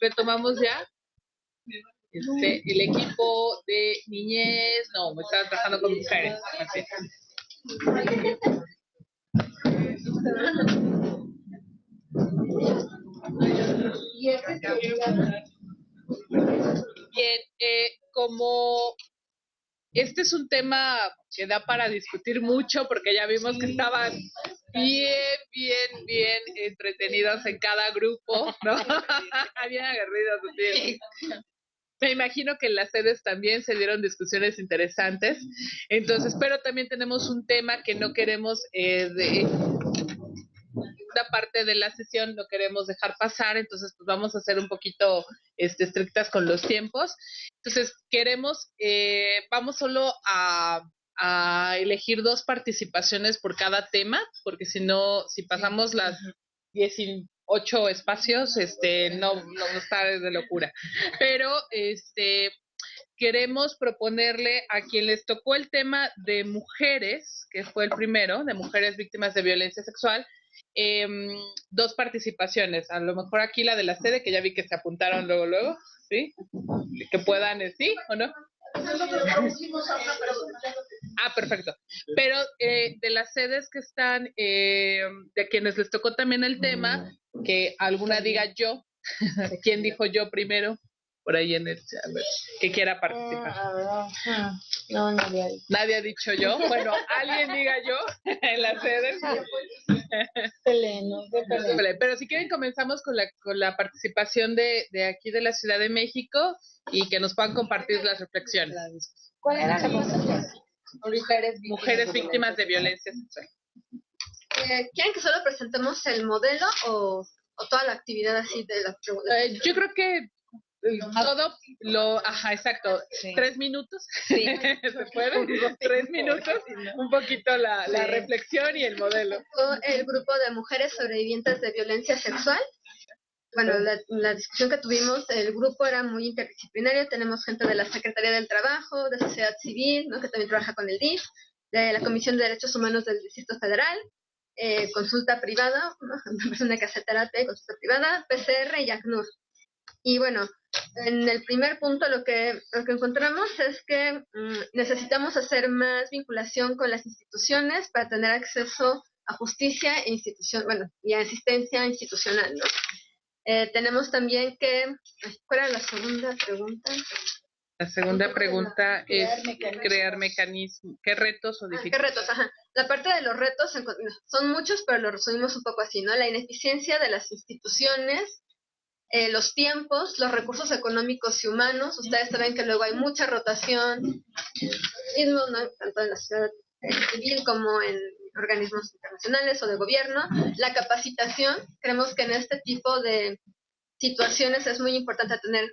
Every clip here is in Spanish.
Retomamos ya el equipo de niñez, no, me estaba trabajando con mujeres. Así. Bien, como este es un tema que da para discutir mucho porque ya vimos que estaban bien entretenidos en cada grupo, ¿no? Bien aguerridos. Así. Me imagino que en las sedes también se dieron discusiones interesantes. Entonces, pero también tenemos un tema que no queremos, una parte de la sesión no queremos dejar pasar, entonces pues vamos a ser un poquito estrictas con los tiempos. Entonces, vamos solo a elegir 2 participaciones por cada tema, porque si no, si pasamos las 18 espacios, no está de locura. Pero queremos proponerle a quien les tocó el tema de mujeres, que fue el primero, de mujeres víctimas de violencia sexual, 2 participaciones. A lo mejor aquí la de la sede, que ya vi que se apuntaron luego, ¿sí? Que puedan, ¿sí o no? Perfecto. Pero de las sedes que están, de quienes les tocó también el tema, que alguna diga yo. ¿Quién dijo yo primero? Por ahí en el chat, que quiera participar. No, nadie ha dicho. Nadie ha dicho yo. Bueno, alguien diga yo en las sedes. Pero si quieren comenzamos con la participación de aquí de la Ciudad de México y que nos puedan compartir las reflexiones. ¿Cuál era la cosa? Mujeres víctimas de violencia sexual. ¿Quieren que solo presentemos el modelo o toda la actividad así de la pregunta? Yo creo que exacto. Sí. 3 minutos. Sí. ¿Se puede? 3 minutos. Un poquito la reflexión y el modelo. El grupo de mujeres sobrevivientes de violencia sexual. Bueno, la discusión que tuvimos, el grupo era muy interdisciplinario. Tenemos gente de la Secretaría del Trabajo, de Sociedad Civil, ¿no? Que también trabaja con el DIF, de la Comisión de Derechos Humanos del Distrito Federal, consulta privada, ¿no? Una persona que hace terapia, consulta privada, PCR y ACNUR. Y bueno, en el primer punto lo que encontramos es que necesitamos hacer más vinculación con las instituciones para tener acceso a justicia y a asistencia institucional, ¿no? Tenemos también que... ¿Cuál era la segunda pregunta? La segunda pregunta es crear mecanismos. ¿Qué retos o dificultades? ¿Qué retos? Ajá. La parte de los retos son muchos, pero lo resumimos un poco así, ¿no? La ineficiencia de las instituciones, los tiempos, los recursos económicos y humanos. Ustedes saben que luego hay mucha rotación, ¿no? Tanto en la sociedad civil como en organismos internacionales o de gobierno. La capacitación, creemos que en este tipo de situaciones es muy importante tener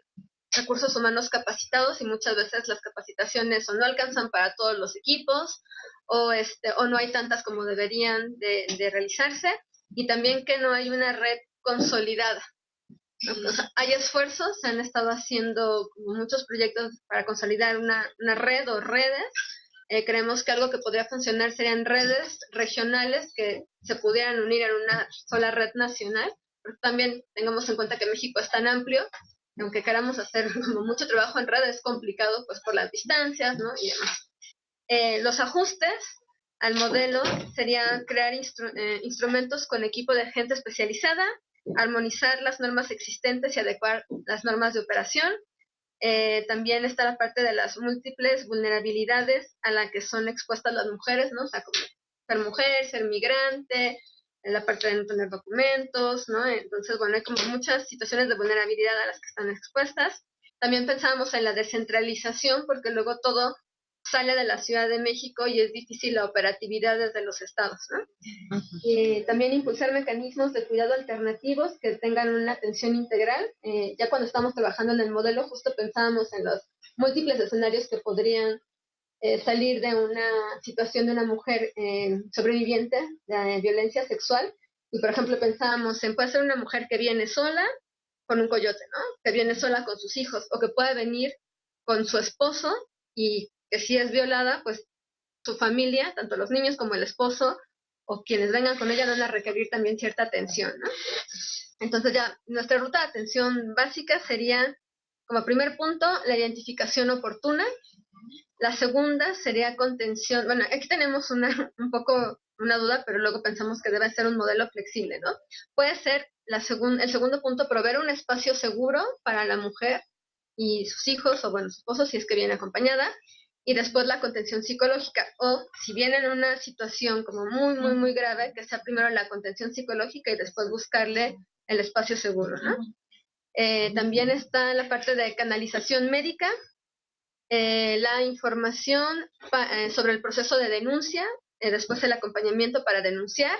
recursos humanos capacitados y muchas veces las capacitaciones o no alcanzan para todos los equipos o no hay tantas como deberían de realizarse, y también que no hay una red consolidada. O sea, hay esfuerzos, se han estado haciendo muchos proyectos para consolidar una red o redes. Creemos que algo que podría funcionar serían redes regionales que se pudieran unir en una sola red nacional, pero también tengamos en cuenta que México es tan amplio, aunque queramos hacer como mucho trabajo en red, es complicado pues por las distancias, ¿no? Y demás. Los ajustes al modelo sería crear instrumentos con equipo de gente especializada, armonizar las normas existentes y adecuar las normas de operación. También está la parte de las múltiples vulnerabilidades a las que son expuestas las mujeres, ¿no? O sea, como ser mujer, ser migrante, la parte de no tener documentos, ¿no? Entonces, bueno, hay como muchas situaciones de vulnerabilidad a las que están expuestas. También pensábamos en la descentralización, porque luego todo sale de la Ciudad de México y es difícil la operatividad desde los estados, ¿no? Y también impulsar mecanismos de cuidado alternativos que tengan una atención integral. Ya cuando estamos trabajando en el modelo, justo pensábamos en los múltiples escenarios que podrían salir de una situación de una mujer sobreviviente de violencia sexual. Y por ejemplo pensábamos en puede ser una mujer que viene sola con un coyote, ¿no? Que viene sola con sus hijos, o que puede venir con su esposo y que si es violada, pues su familia, tanto los niños como el esposo o quienes vengan con ella, van a requerir también cierta atención, ¿no? Entonces ya nuestra ruta de atención básica sería, como primer punto, la identificación oportuna. La segunda sería contención. Bueno, aquí tenemos un poco una duda, pero luego pensamos que debe ser un modelo flexible, ¿no? Puede ser el segundo punto, proveer un espacio seguro para la mujer y sus hijos, o bueno, su esposo, si es que viene acompañada, y después la contención psicológica, o si viene en una situación como muy, muy, muy grave, que sea primero la contención psicológica y después buscarle el espacio seguro, ¿no? También está la parte de canalización médica, la información sobre el proceso de denuncia, después el acompañamiento para denunciar,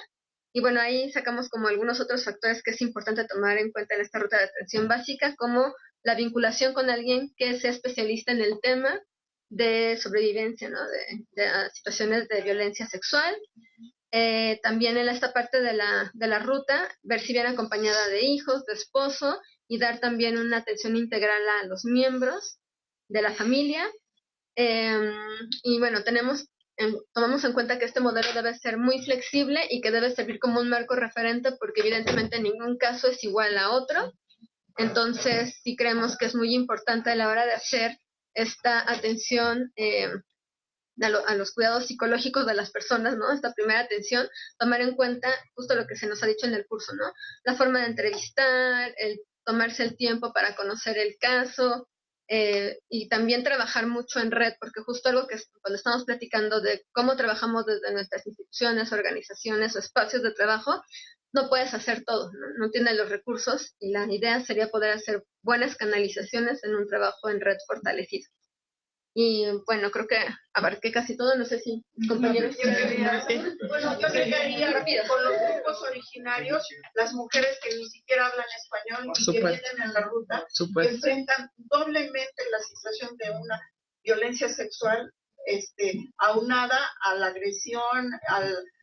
y bueno, ahí sacamos como algunos otros factores que es importante tomar en cuenta en esta ruta de atención básica, como la vinculación con alguien que sea especialista en el tema de sobrevivencia, ¿no? de situaciones de violencia sexual. También en esta parte de la ruta, ver si viene acompañada de hijos, de esposo, y dar también una atención integral a los miembros de la familia. Y bueno, tomamos en cuenta que este modelo debe ser muy flexible y que debe servir como un marco referente, porque evidentemente ningún caso es igual a otro. Entonces, sí creemos que es muy importante a la hora de hacer esta atención a los cuidados psicológicos de las personas, ¿no? Esta primera atención, tomar en cuenta justo lo que se nos ha dicho en el curso, ¿no? La forma de entrevistar, el tomarse el tiempo para conocer el caso, y también trabajar mucho en red, porque justo algo que cuando estamos platicando de cómo trabajamos desde nuestras instituciones, organizaciones o espacios de trabajo, no puedes hacer todo, ¿no? No tienes los recursos, y la idea sería poder hacer buenas canalizaciones en un trabajo en red fortalecido. Y bueno, creo que abarqué casi todo, no sé si compañeros. Bueno, yo agregaría con los grupos originarios, las mujeres que ni siquiera hablan español y que vienen en la ruta, que enfrentan doblemente la situación de una violencia sexual, aunada a la agresión,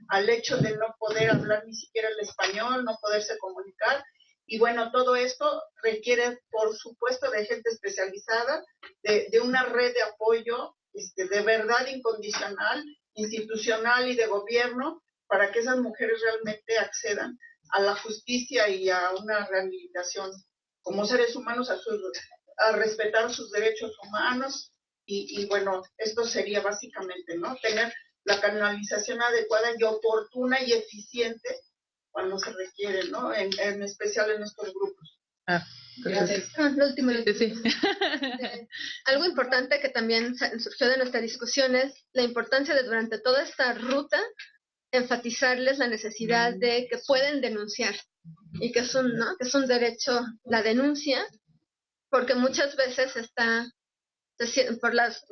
al hecho de no poder hablar ni siquiera el español, no poderse comunicar. Y bueno, todo esto requiere, por supuesto, de gente especializada, de una red de apoyo de verdad incondicional, institucional y de gobierno, para que esas mujeres realmente accedan a la justicia y a una rehabilitación como seres humanos, a respetar sus derechos humanos. Y bueno, esto sería básicamente, ¿no? Tener la canalización adecuada y oportuna y eficiente cuando se requiere, ¿no? En especial en estos grupos. Lo último. Sí. Algo importante que también surgió de nuestra discusión es la importancia de, durante toda esta ruta, enfatizarles la necesidad de que pueden denunciar, y que es un derecho la denuncia, porque muchas veces por las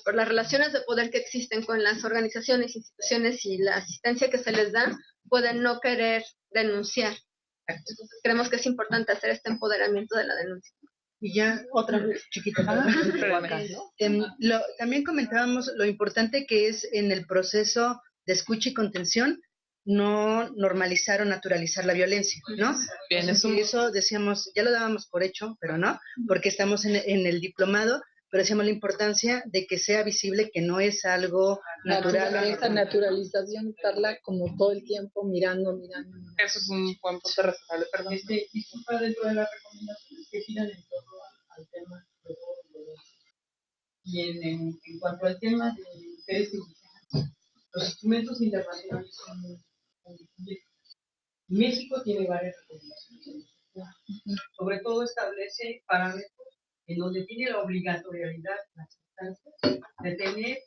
relaciones de poder que existen con las organizaciones, instituciones y la asistencia que se les da, pueden no querer denunciar. Entonces creemos que es importante hacer este empoderamiento de la denuncia. Y ya otra chiquita. También comentábamos lo importante que es en el proceso de escucha y contención no normalizar o naturalizar la violencia, ¿no? Bien, eso decíamos, ya lo dábamos por hecho, pero no, porque estamos en el diplomado, pero decíamos la importancia de que sea visible que no es algo natural. Esa naturalización, estarla como todo el tiempo mirando. Eso es un buen punto responsable, perdón. Disculpa, dentro de las recomendaciones que giran en torno al tema de y en cuanto al tema de mujeres indígenas, los instrumentos internacionales son muy difíciles. México tiene varias recomendaciones. Sobre todo establece parámetros en donde tiene la obligatoriedad las instancias de tener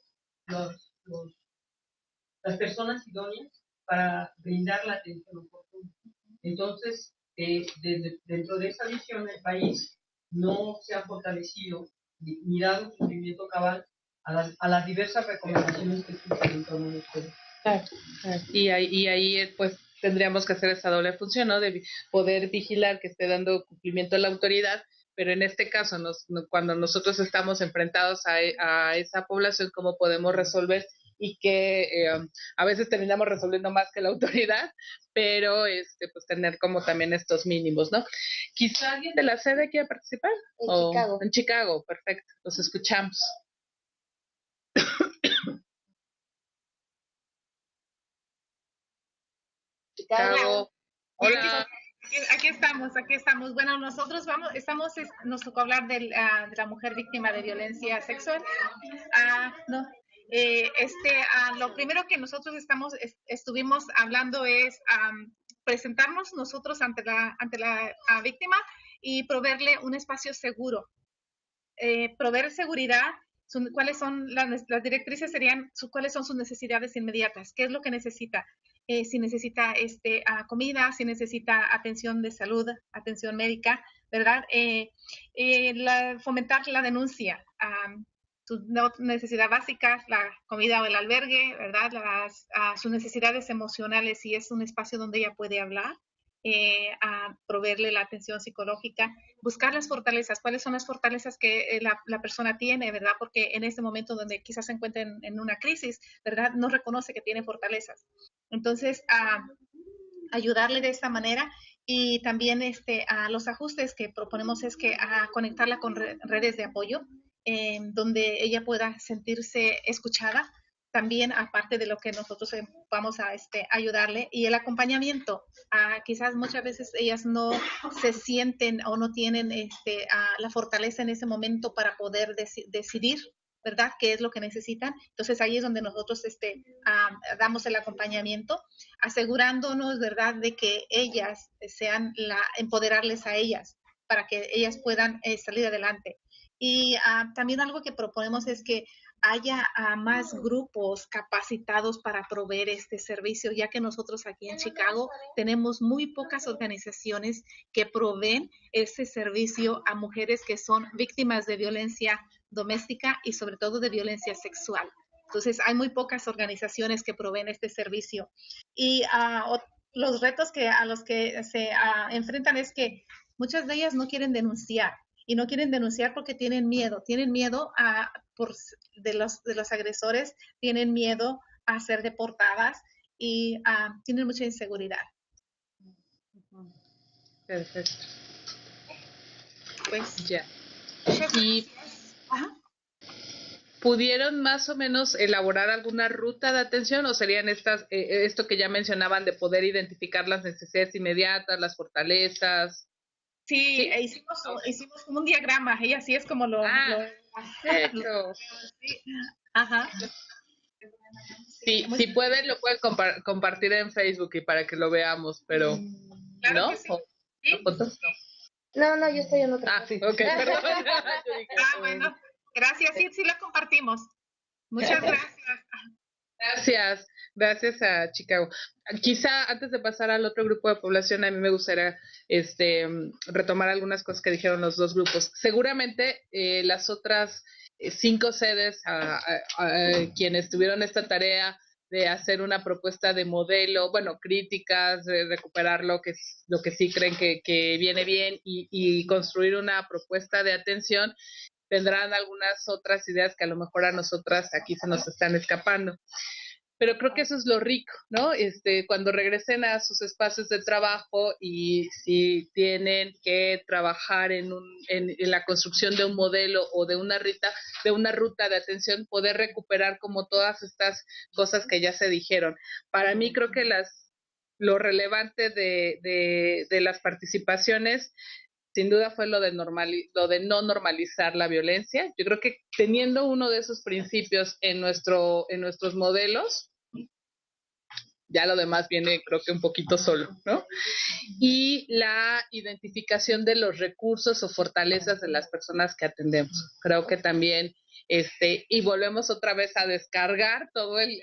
las personas idóneas para brindar la atención oportuna. Entonces, dentro de esa visión, el país no se ha fortalecido ni dado cumplimiento cabal a las diversas recomendaciones que existen en torno a ustedes. Y ahí pues tendríamos que hacer esa doble función, ¿no? De poder vigilar que esté dando cumplimiento a la autoridad, pero en este caso, cuando nosotros estamos enfrentados a esa población, ¿cómo podemos resolver? Y que a veces terminamos resolviendo más que la autoridad, pero pues tener como también estos mínimos, ¿no? ¿Quizá alguien de la sede quiera participar? Chicago. En Chicago, perfecto, los escuchamos. Chicago. Hola. Aquí estamos. Bueno, nosotros nos tocó hablar de la mujer víctima de violencia sexual. No, lo primero que nosotros estuvimos hablando es presentarnos nosotros ante la víctima y proveerle un espacio seguro. Proveer seguridad, cuáles son las directrices serían cuáles son sus necesidades inmediatas, qué es lo que necesita, si necesita comida, si necesita atención de salud, atención médica, ¿verdad? Fomentar la denuncia, sus necesidades básicas, la comida o el albergue, ¿verdad? Sus necesidades emocionales, si es un espacio donde ella puede hablar, a proveerle la atención psicológica, buscar las fortalezas, cuáles son las fortalezas que la persona tiene, ¿verdad? Porque en este momento donde quizás se encuentra en una crisis, ¿verdad? No reconoce que tiene fortalezas. Entonces, ayudarle de esta manera y también a los ajustes que proponemos es que conectarla con redes de apoyo, donde ella pueda sentirse escuchada, también aparte de lo que nosotros vamos a ayudarle, y el acompañamiento. Quizás muchas veces ellas no se sienten o no tienen la fortaleza en ese momento para poder decidir, ¿verdad?, qué es lo que necesitan. Entonces ahí es donde nosotros damos el acompañamiento, asegurándonos, ¿verdad?, de que ellas empoderarles a ellas para que ellas puedan salir adelante. Y también algo que proponemos es que haya más grupos capacitados para proveer este servicio, ya que nosotros aquí en Chicago tenemos muy pocas organizaciones que proveen ese servicio a mujeres que son víctimas de violencia doméstica y sobre todo de violencia sexual. Entonces hay muy pocas organizaciones que proveen este servicio. Y los retos a los que se enfrentan es que muchas de ellas no quieren denunciar. Y no quieren denunciar porque tienen miedo de los agresores, tienen miedo a ser deportadas y tienen mucha inseguridad. Perfecto. Pues ya. ¿Y pudieron más o menos elaborar alguna ruta de atención o serían esto que ya mencionaban de poder identificar las necesidades inmediatas, las fortalezas? Sí, hicimos como un diagrama, y así es como lo sí. Ajá. Sí, si pueden, lo pueden compartir en Facebook y para que lo veamos, pero claro ¿no? Que sí. No, yo estoy en otra. Sí, ok, perdón. Bueno, gracias, sí lo compartimos. Muchas gracias. Gracias a Chicago. Quizá antes de pasar al otro grupo de población, a mí me gustaría retomar algunas cosas que dijeron los dos grupos. Seguramente las otras 5 sedes quienes tuvieron esta tarea de hacer una propuesta de modelo, bueno, críticas, de recuperar lo que sí creen que viene bien y construir una propuesta de atención, tendrán algunas otras ideas que a lo mejor a nosotras aquí se nos están escapando. Pero creo que eso es lo rico, ¿no? Cuando regresen a sus espacios de trabajo y si tienen que trabajar en la construcción de un modelo o de una ruta de atención, poder recuperar como todas estas cosas que ya se dijeron. Para mí creo que lo relevante de las participaciones sin duda fue lo de no normalizar la violencia. Yo creo que teniendo uno de esos principios en nuestros modelos, ya lo demás viene creo que un poquito solo, ¿no? Y la identificación de los recursos o fortalezas de las personas que atendemos. Creo que también, y volvemos otra vez a descargar todo el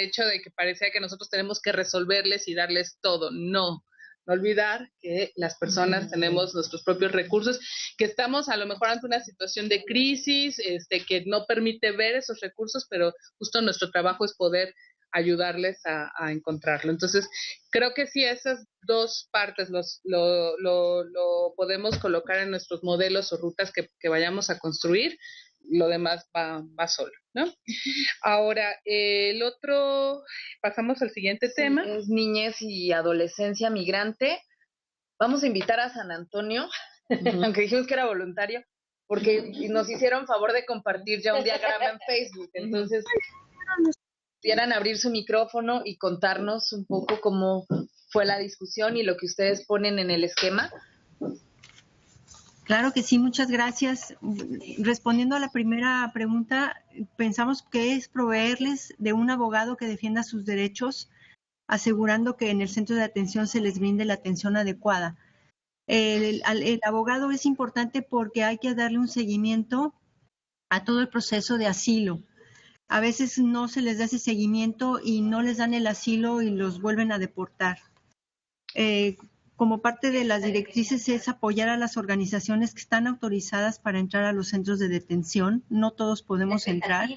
hecho de que parecía que nosotros tenemos que resolverles y darles todo. No olvidar que las personas tenemos nuestros propios recursos, que estamos a lo mejor ante una situación de crisis, que no permite ver esos recursos, pero justo nuestro trabajo es poder ayudarles a encontrarlo. Entonces, creo que sí, esas dos partes lo podemos colocar en nuestros modelos o rutas que vayamos a construir, lo demás va solo, ¿no? Ahora, el otro, pasamos al siguiente tema. Es niñez y adolescencia migrante. Vamos a invitar a San Antonio, aunque dijimos que era voluntario, porque nos hicieron favor de compartir ya un diagrama en Facebook. Entonces, pudieran abrir su micrófono y contarnos un poco cómo fue la discusión y lo que ustedes ponen en el esquema. Claro que sí, muchas gracias. Respondiendo a la primera pregunta, pensamos que es proveerles de un abogado que defienda sus derechos, asegurando que en el centro de atención se les brinde la atención adecuada. El abogado es importante porque hay que darle un seguimiento a todo el proceso de asilo. A veces no se les da ese seguimiento y no les dan el asilo y los vuelven a deportar. Como parte de las directrices es apoyar a las organizaciones que están autorizadas para entrar a los centros de detención. No todos podemos entrar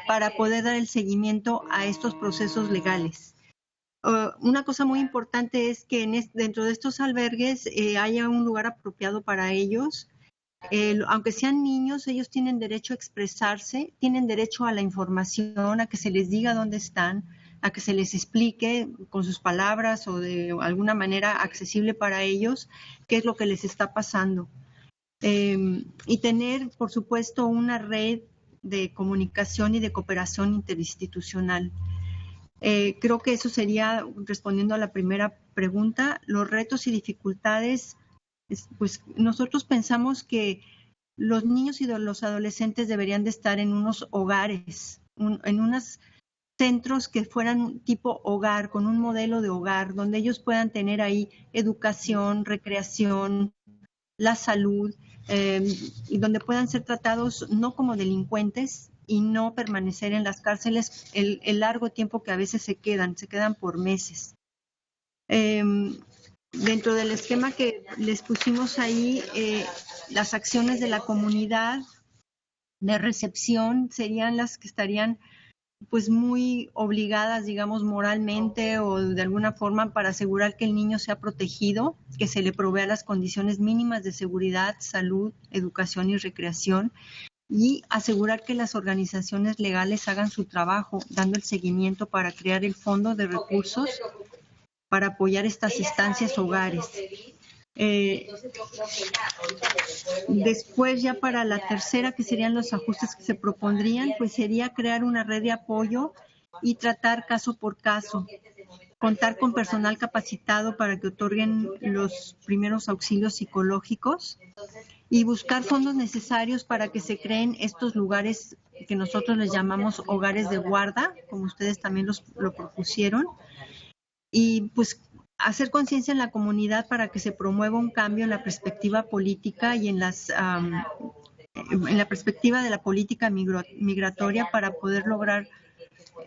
para poder dar el seguimiento a estos procesos legales. Una cosa muy importante es que dentro de estos albergues haya un lugar apropiado para ellos. Aunque sean niños, ellos tienen derecho a expresarse, tienen derecho a la información, a que se les diga dónde están, a que se les explique con sus palabras o de alguna manera accesible para ellos qué es lo que les está pasando. Y tener, por supuesto, una red de comunicación y de cooperación interinstitucional. Creo que eso sería, respondiendo a la primera pregunta, los retos y dificultades. Pues nosotros pensamos que los niños y los adolescentes deberían de estar en unos hogares, en unos centros que fueran tipo hogar, con un modelo de hogar, donde ellos puedan tener ahí educación, recreación, la salud, y donde puedan ser tratados no como delincuentes y no permanecer en las cárceles el largo tiempo que a veces se quedan por meses. Dentro del esquema que les pusimos ahí, las acciones de la comunidad de recepción serían las que estarían pues muy obligadas, digamos, moralmente o de alguna forma para asegurar que el niño sea protegido, que se le provea las condiciones mínimas de seguridad, salud, educación y recreación, y asegurar que las organizaciones legales hagan su trabajo, dando el seguimiento para crear el fondo de recursos para apoyar estas estancias hogares. Después ya para la tercera, que serían los ajustes que se propondrían, pues sería crear una red de apoyo y tratar caso por caso, contar con personal capacitado para que otorguen los primeros auxilios psicológicos y buscar fondos necesarios para que se creen estos lugares que nosotros les llamamos hogares de guarda, como ustedes también lo propusieron, y pues hacer conciencia en la comunidad para que se promueva un cambio en la perspectiva política y en la perspectiva de la política migratoria para poder lograr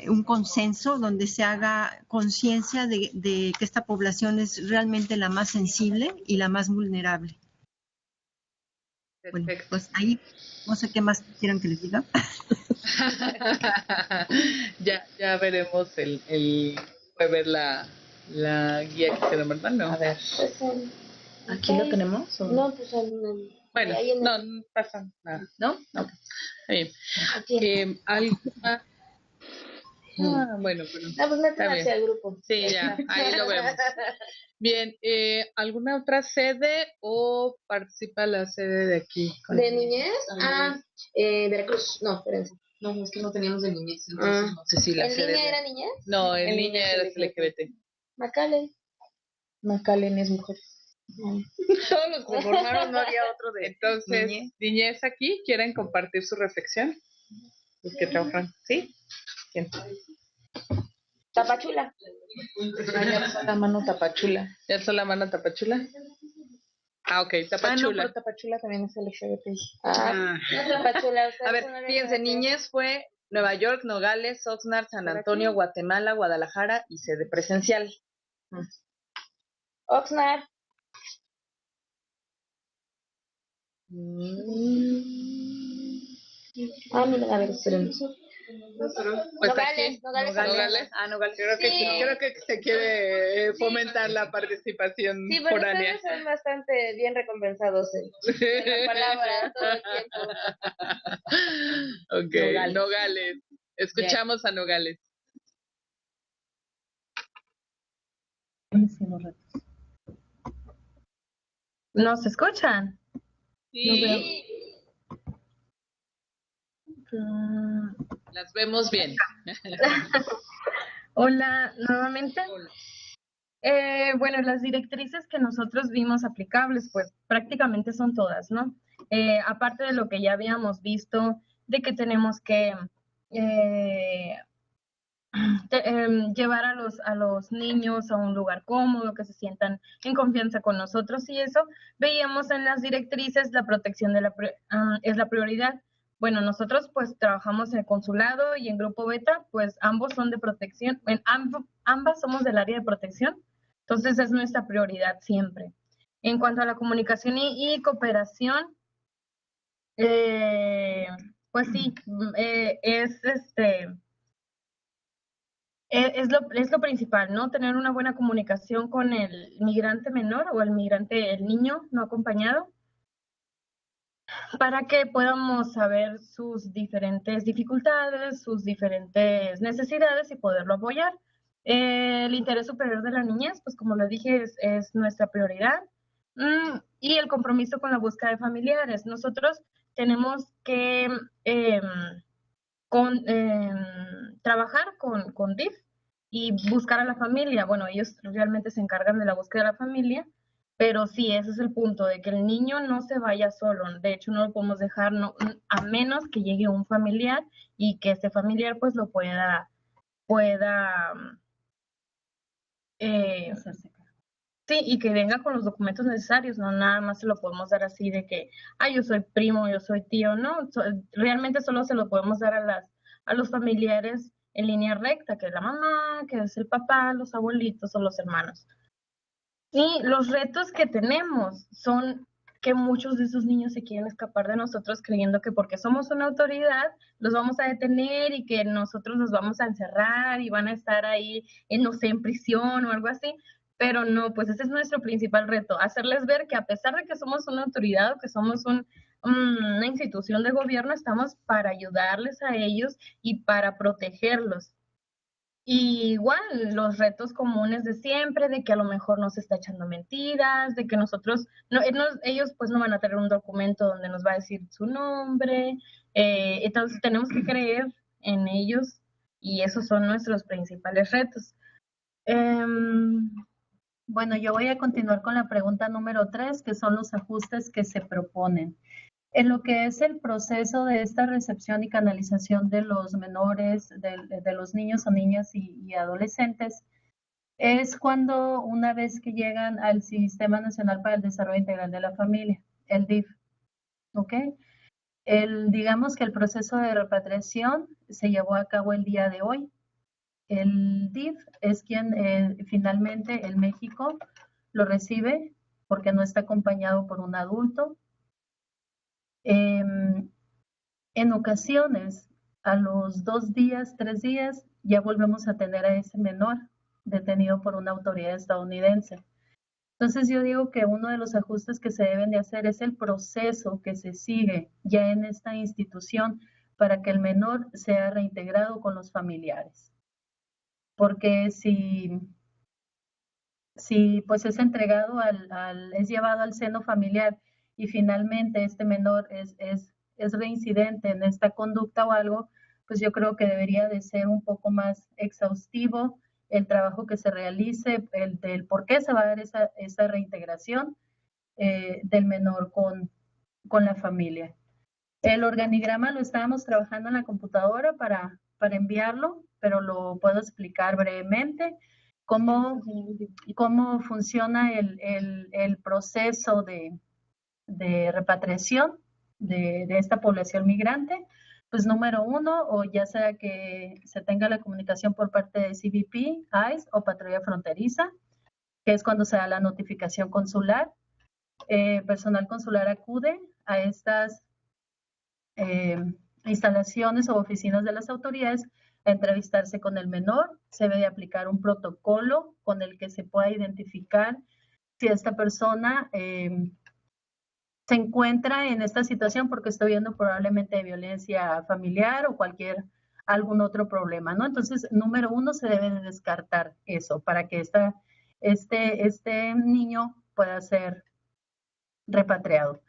un consenso donde se haga conciencia de que esta población es realmente la más sensible y la más vulnerable. Bueno, pues ahí no sé qué más quieran que les diga. ya veremos el ver la guía que se ¿verdad? No. A ver. ¿Aquí lo tenemos? ¿O? No, pues bueno, no pasa nada. ¿No? Okay. Bien. ¿Alguna? Bueno, pero no, pues métete hacia el grupo. Sí, ya, ahí lo vemos. Bien, ¿alguna otra sede o participa la sede de aquí? ¿De niñez? Veracruz. No, espérense. No, es que no teníamos de niñez. Entonces no sé si la ¿En sede línea era niñez? No, en línea era LGBT. Macallen es mujer. Todos los que formaron no había otro de. Entonces, niñez aquí, ¿quieren compartir su reflexión? Los que trabajan, ¿sí? ¿Quién? Tapachula. La mano Tapachula. ¿Ya alzó la mano Tapachula? Ok, Tapachula. No, pero Tapachula también es LGBT. Tapachula. A ver, fíjense, niñez fue Nueva York, Nogales, Oxnard, San Antonio, Guatemala, Guadalajara y sede presencial. Oxnard. Mira, a ver, espérenme. Pues Nogales. Nogales. Creo que se quiere fomentar la participación sí, pero foránea. ustedes son bastante bien recompensados en la palabra todo el tiempo. Ok, Nogales. Escuchamos bien. A Nogales. ¿Nos escuchan? Sí. Las vemos bien. Hola, nuevamente. Bueno, las directrices que nosotros vimos aplicables, pues prácticamente son todas, ¿no? Aparte de lo que ya habíamos visto, de que tenemos que llevar a los niños a un lugar cómodo, que se sientan en confianza con nosotros y eso, veíamos en las directrices la protección de es la prioridad. Bueno, nosotros pues trabajamos en el consulado y en Grupo Beta, pues ambos son de protección, ambas somos del área de protección, entonces es nuestra prioridad siempre. En cuanto a la comunicación y cooperación, pues sí, es lo principal, ¿no? Tener una buena comunicación con el migrante menor o el niño no acompañado, para que podamos saber sus diferentes dificultades, sus diferentes necesidades y poderlo apoyar. El interés superior de la niñez, pues como lo dije, es nuestra prioridad. Y el compromiso con la búsqueda de familiares. Nosotros tenemos que trabajar con DIF y buscar a la familia. Bueno, ellos realmente se encargan de la búsqueda de la familia, pero sí, ese es el punto, de que el niño no se vaya solo. De hecho, no lo podemos dejar, a menos que llegue un familiar y que ese familiar pues lo pueda sí, y que venga con los documentos necesarios, no nada más se lo podemos dar así de que, yo soy primo, yo soy tío, no, realmente solo se lo podemos dar a los familiares en línea recta, que es la mamá, que es el papá, los abuelitos o los hermanos. Y los retos que tenemos son que muchos de esos niños se quieren escapar de nosotros creyendo que porque somos una autoridad los vamos a detener y que nosotros los vamos a encerrar y van a estar ahí, no sé, en prisión o algo así. Pero no, pues ese es nuestro principal reto, hacerles ver que a pesar de que somos una autoridad o que somos una institución de gobierno, estamos para ayudarles a ellos y para protegerlos. Y igual, los retos comunes de siempre, de que a lo mejor nos está echando mentiras, de que nosotros, ellos pues no van a tener un documento donde nos va a decir su nombre, entonces tenemos que creer en ellos y esos son nuestros principales retos. Bueno, yo voy a continuar con la pregunta número 3, que son los ajustes que se proponen. En lo que es el proceso de esta recepción y canalización de los menores, de los niños o niñas y adolescentes, es cuando una vez que llegan al Sistema Nacional para el Desarrollo Integral de la Familia, el DIF, ¿ok? Digamos que el proceso de repatriación se llevó a cabo el día de hoy. El DIF es quien finalmente en México lo recibe porque no está acompañado por un adulto. En ocasiones, a los 2 días, 3 días, ya volvemos a tener a ese menor detenido por una autoridad estadounidense. Entonces yo digo que uno de los ajustes que se deben de hacer es el proceso que se sigue ya en esta institución para que el menor sea reintegrado con los familiares. Porque si pues es entregado es llevado al seno familiar y finalmente este menor es reincidente en esta conducta o algo, pues yo creo que debería de ser un poco más exhaustivo el trabajo que se realice, del por qué se va a dar esa reintegración del menor con la familia. El organigrama lo estábamos trabajando en la computadora para enviarlo, pero lo puedo explicar brevemente. Cómo funciona el proceso de repatriación de esta población migrante. Pues número 1, o ya sea que se tenga la comunicación por parte de CBP, ICE o Patrulla Fronteriza, que es cuando se da la notificación consular. Personal consular acude a estas instalaciones o oficinas de las autoridades a entrevistarse con el menor. Se debe de aplicar un protocolo con el que se pueda identificar si esta persona se encuentra en esta situación porque está viendo probablemente violencia familiar o algún otro problema, ¿no? Entonces, número 1, se debe de descartar eso para que este niño pueda ser repatriado.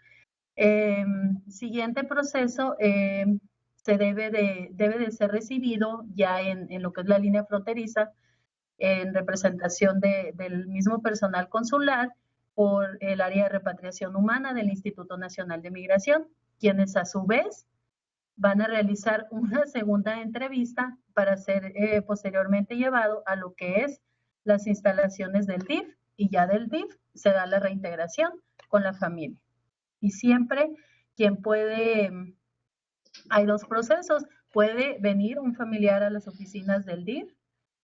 Siguiente proceso, se debe de ser recibido ya en lo que es la línea fronteriza en representación del mismo personal consular por el área de repatriación humana del Instituto Nacional de Migración, quienes a su vez van a realizar una segunda entrevista para ser posteriormente llevado a lo que es las instalaciones del DIF, y ya del DIF se da la reintegración con la familia. Y siempre quien puede, hay dos procesos, puede venir un familiar a las oficinas del DIF,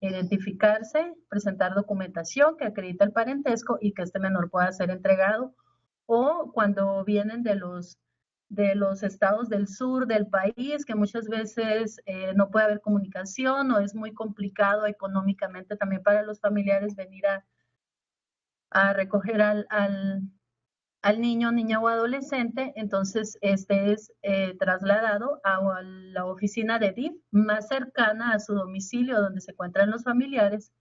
identificarse, presentar documentación que acredita el parentesco y que este menor pueda ser entregado, o cuando vienen de los estados del sur del país, que muchas veces no puede haber comunicación o es muy complicado económicamente también para los familiares venir a recoger al niño, niña o adolescente, entonces este es trasladado a la oficina de DIF más cercana a su domicilio donde se encuentran los familiares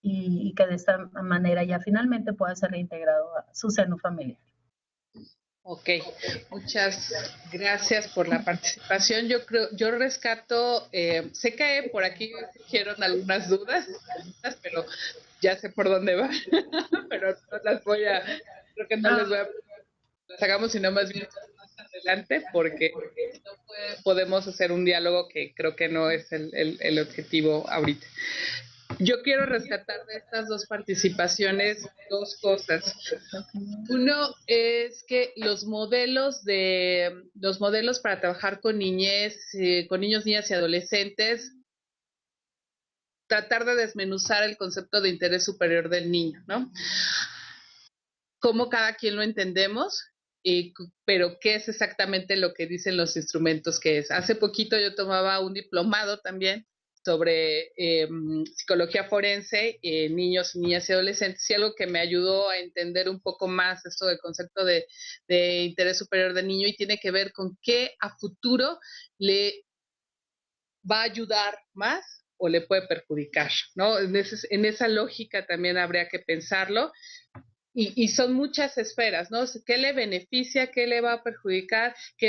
y que de esta manera ya finalmente pueda ser reintegrado a su seno familiar. Ok, muchas gracias por la participación. Yo rescato, sé que por aquí surgieron algunas dudas, pero ya sé por dónde va, pero no las voy a, creo que no les voy a, las hagamos sino más bien más adelante, porque no podemos hacer un diálogo que creo que no es el objetivo ahorita. Yo quiero rescatar de estas dos participaciones dos cosas. Uno es que los modelos para trabajar con niñez, con niños, niñas y adolescentes, tratar de desmenuzar el concepto de interés superior del niño, ¿no? Cómo cada quien lo entendemos, pero qué es exactamente lo que dicen los instrumentos que es. Hace poquito yo tomaba un diplomado también sobre psicología forense, niños, niñas y adolescentes, y algo que me ayudó a entender un poco más esto del concepto de interés superior del niño, y tiene que ver con qué a futuro le va a ayudar más o le puede perjudicar, ¿no? En esa lógica también habría que pensarlo. Y son muchas esferas, ¿no? ¿Qué le beneficia? ¿Qué le va a perjudicar? Que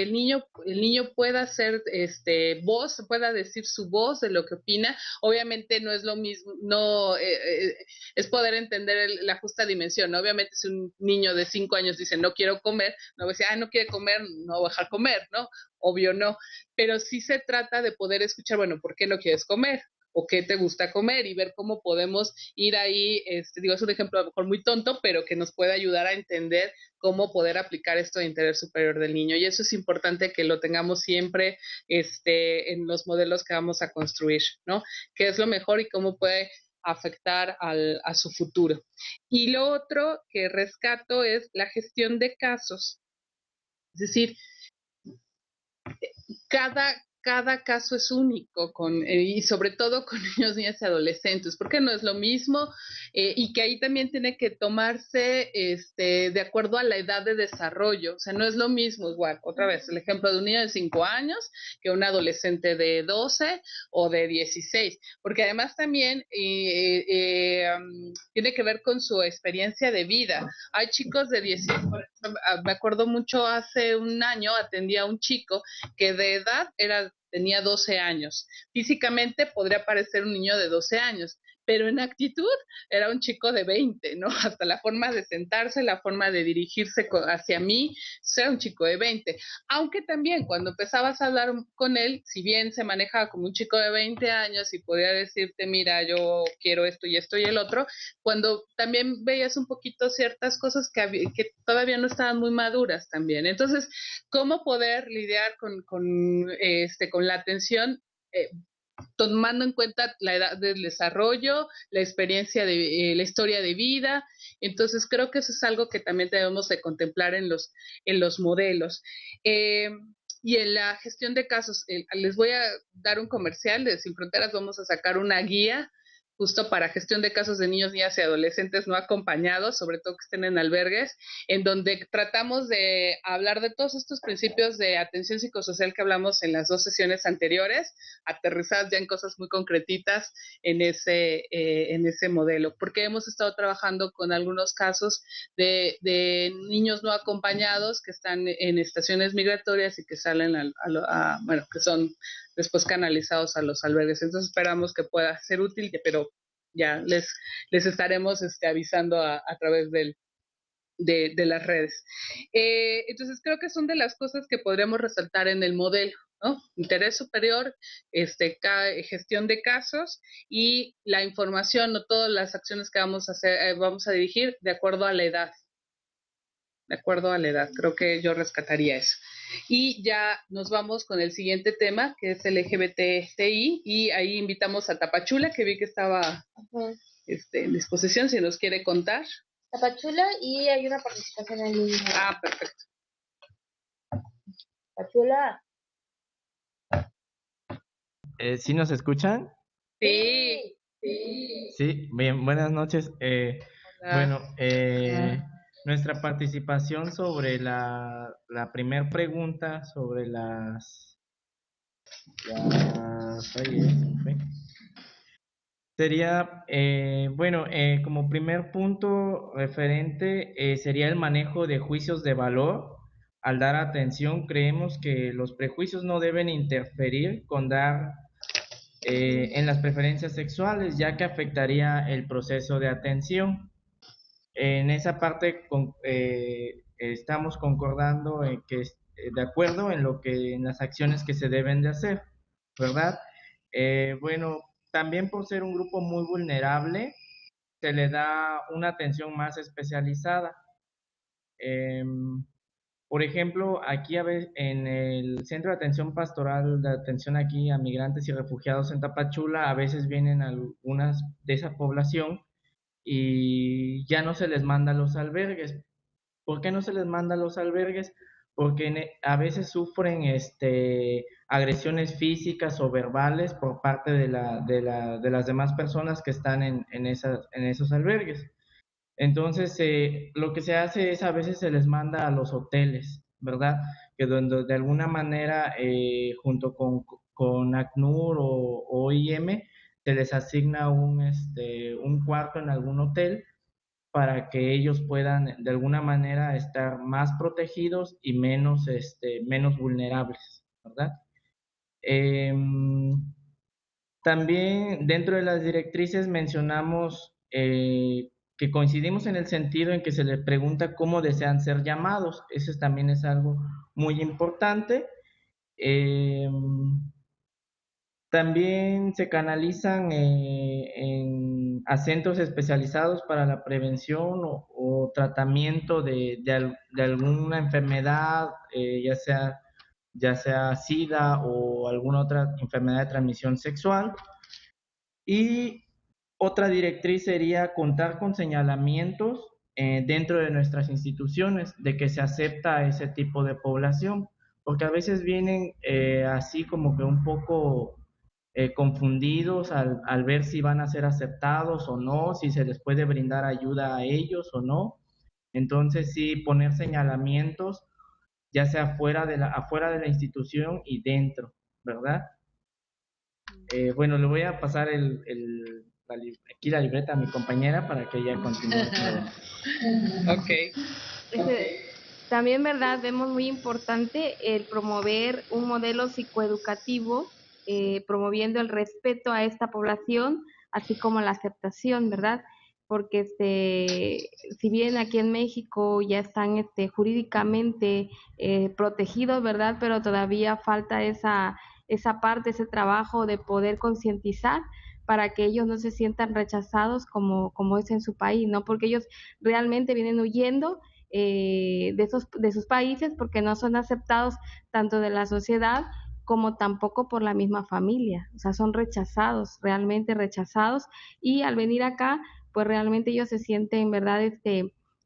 el niño pueda ser voz, pueda decir su voz de lo que opina. Obviamente no es lo mismo, no es poder entender la justa dimensión, ¿no? Obviamente si un niño de 5 años dice no quiero comer, no va a decir, no quiere comer, no va a dejar comer, ¿no? Obvio no. Pero sí se trata de poder escuchar, bueno, ¿por qué no quieres comer? O qué te gusta comer, y ver cómo podemos ir ahí, es un ejemplo a lo mejor muy tonto, pero que nos puede ayudar a entender cómo poder aplicar esto de interés superior del niño, y eso es importante que lo tengamos siempre en los modelos que vamos a construir, ¿no? ¿Qué es lo mejor y cómo puede afectar a su futuro? Y lo otro que rescato es la gestión de casos, es decir, cada caso es único y sobre todo con niños, niñas y adolescentes, porque no es lo mismo, y que ahí también tiene que tomarse de acuerdo a la edad de desarrollo. O sea, no es lo mismo, igual, otra vez, el ejemplo de un niño de 5 años que un adolescente de 12 o de 16, porque además también tiene que ver con su experiencia de vida. Hay chicos de 16, por ejemplo, me acuerdo mucho, hace un año atendí a un chico que de edad tenía 12 años. Físicamente podría parecer un niño de 12 años, pero en actitud era un chico de 20, ¿no? Hasta la forma de sentarse, la forma de dirigirse hacia mí, era un chico de 20. Aunque también cuando empezabas a hablar con él, si bien se manejaba como un chico de 20 años y podía decirte, mira, yo quiero esto y esto y el otro, cuando también veías un poquito ciertas cosas que todavía no estaban muy maduras también. Entonces, ¿cómo poder lidiar con la atención? Tomando en cuenta la edad del desarrollo, la experiencia de la historia de vida. Entonces creo que eso es algo que también debemos de contemplar en los modelos. Y en la gestión de casos, les voy a dar un comercial de Sin Fronteras. Vamos a sacar una guía justo para gestión de casos de niños, niñas y adolescentes no acompañados, sobre todo que estén en albergues, en donde tratamos de hablar de todos estos principios de atención psicosocial que hablamos en las 2 sesiones anteriores, aterrizadas ya en cosas muy concretitas en ese modelo, porque hemos estado trabajando con algunos casos de niños no acompañados que están en estaciones migratorias y que salen que son después canalizados a los albergues. Entonces esperamos que pueda ser útil, pero ya les estaremos avisando a través de las redes. Entonces creo que son de las cosas que podríamos resaltar en el modelo, ¿no? Interés superior, gestión de casos y la información o todas las acciones que vamos a hacer, vamos a dirigir de acuerdo a la edad. De acuerdo a la edad, creo que yo rescataría eso. Y ya nos vamos con el siguiente tema, que es el LGBTI, y ahí invitamos a Tapachula, que vi que estaba en disposición, si nos quiere contar. Tapachula, y hay una participación en línea. Ah, perfecto. Tapachula. ¿Sí nos escuchan? Sí. Sí, bien, buenas noches. Bueno, nuestra participación sobre la primer pregunta sobre sería, como primer punto referente sería el manejo de juicios de valor. Al dar atención, creemos que los prejuicios no deben interferir con dar en las preferencias sexuales, ya que afectaría el proceso de atención. En esa parte estamos concordando en que de acuerdo en en las acciones que se deben de hacer, ¿verdad? También por ser un grupo muy vulnerable, se le da una atención más especializada. Por ejemplo, aquí en el Centro de Atención Pastoral, de atención aquí a migrantes y refugiados en Tapachula, a veces vienen algunas de esa población y ya no se les manda a los albergues. ¿Por qué no se les manda a los albergues? Porque a veces sufren agresiones físicas o verbales por parte de las demás personas que están en esos albergues. Entonces, lo que se hace es a veces se les manda a los hoteles, ¿verdad? Que donde de alguna manera, junto con ACNUR o OIM, se les asigna un cuarto en algún hotel para que ellos puedan de alguna manera estar más protegidos y menos vulnerables, ¿verdad? También dentro de las directrices mencionamos que coincidimos en el sentido en que se les pregunta cómo desean ser llamados. Eso también es algo muy importante. También se canalizan a centros especializados para la prevención o tratamiento de alguna enfermedad, ya sea SIDA o alguna otra enfermedad de transmisión sexual. Y otra directriz sería contar con señalamientos dentro de nuestras instituciones de que se acepta ese tipo de población, porque a veces vienen así como que un poco confundidos al ver si van a ser aceptados o no, si se les puede brindar ayuda a ellos o no. Entonces sí, poner señalamientos, ya sea afuera de la institución y dentro, ¿verdad? Le voy a pasar aquí la libreta a mi compañera para que ella continúe. Ok. También, ¿verdad? Vemos muy importante el promover un modelo psicoeducativo, promoviendo el respeto a esta población, así como la aceptación, ¿verdad? Porque si bien aquí en México ya están jurídicamente protegidos, ¿verdad? Pero todavía falta esa parte, ese trabajo de poder concientizar para que ellos no se sientan rechazados como es en su país, ¿no? Porque ellos realmente vienen huyendo de sus países porque no son aceptados tanto de la sociedad como tampoco por la misma familia, o sea, son rechazados, realmente rechazados, y al venir acá, pues realmente ellos se sienten, ¿verdad?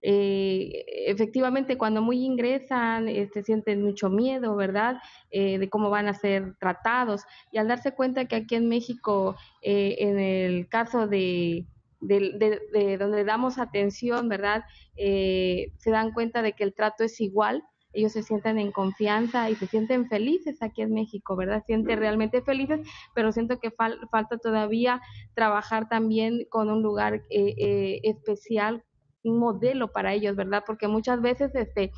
Efectivamente, cuando muy ingresan, sienten mucho miedo, ¿verdad? De cómo van a ser tratados, y al darse cuenta que aquí en México, en el caso de donde damos atención, ¿verdad? Se dan cuenta de que el trato es igual, ellos se sienten en confianza y se sienten felices aquí en México, ¿verdad? Sienten realmente felices, pero siento que falta todavía trabajar también con un lugar especial, un modelo para ellos, ¿verdad? Porque muchas veces se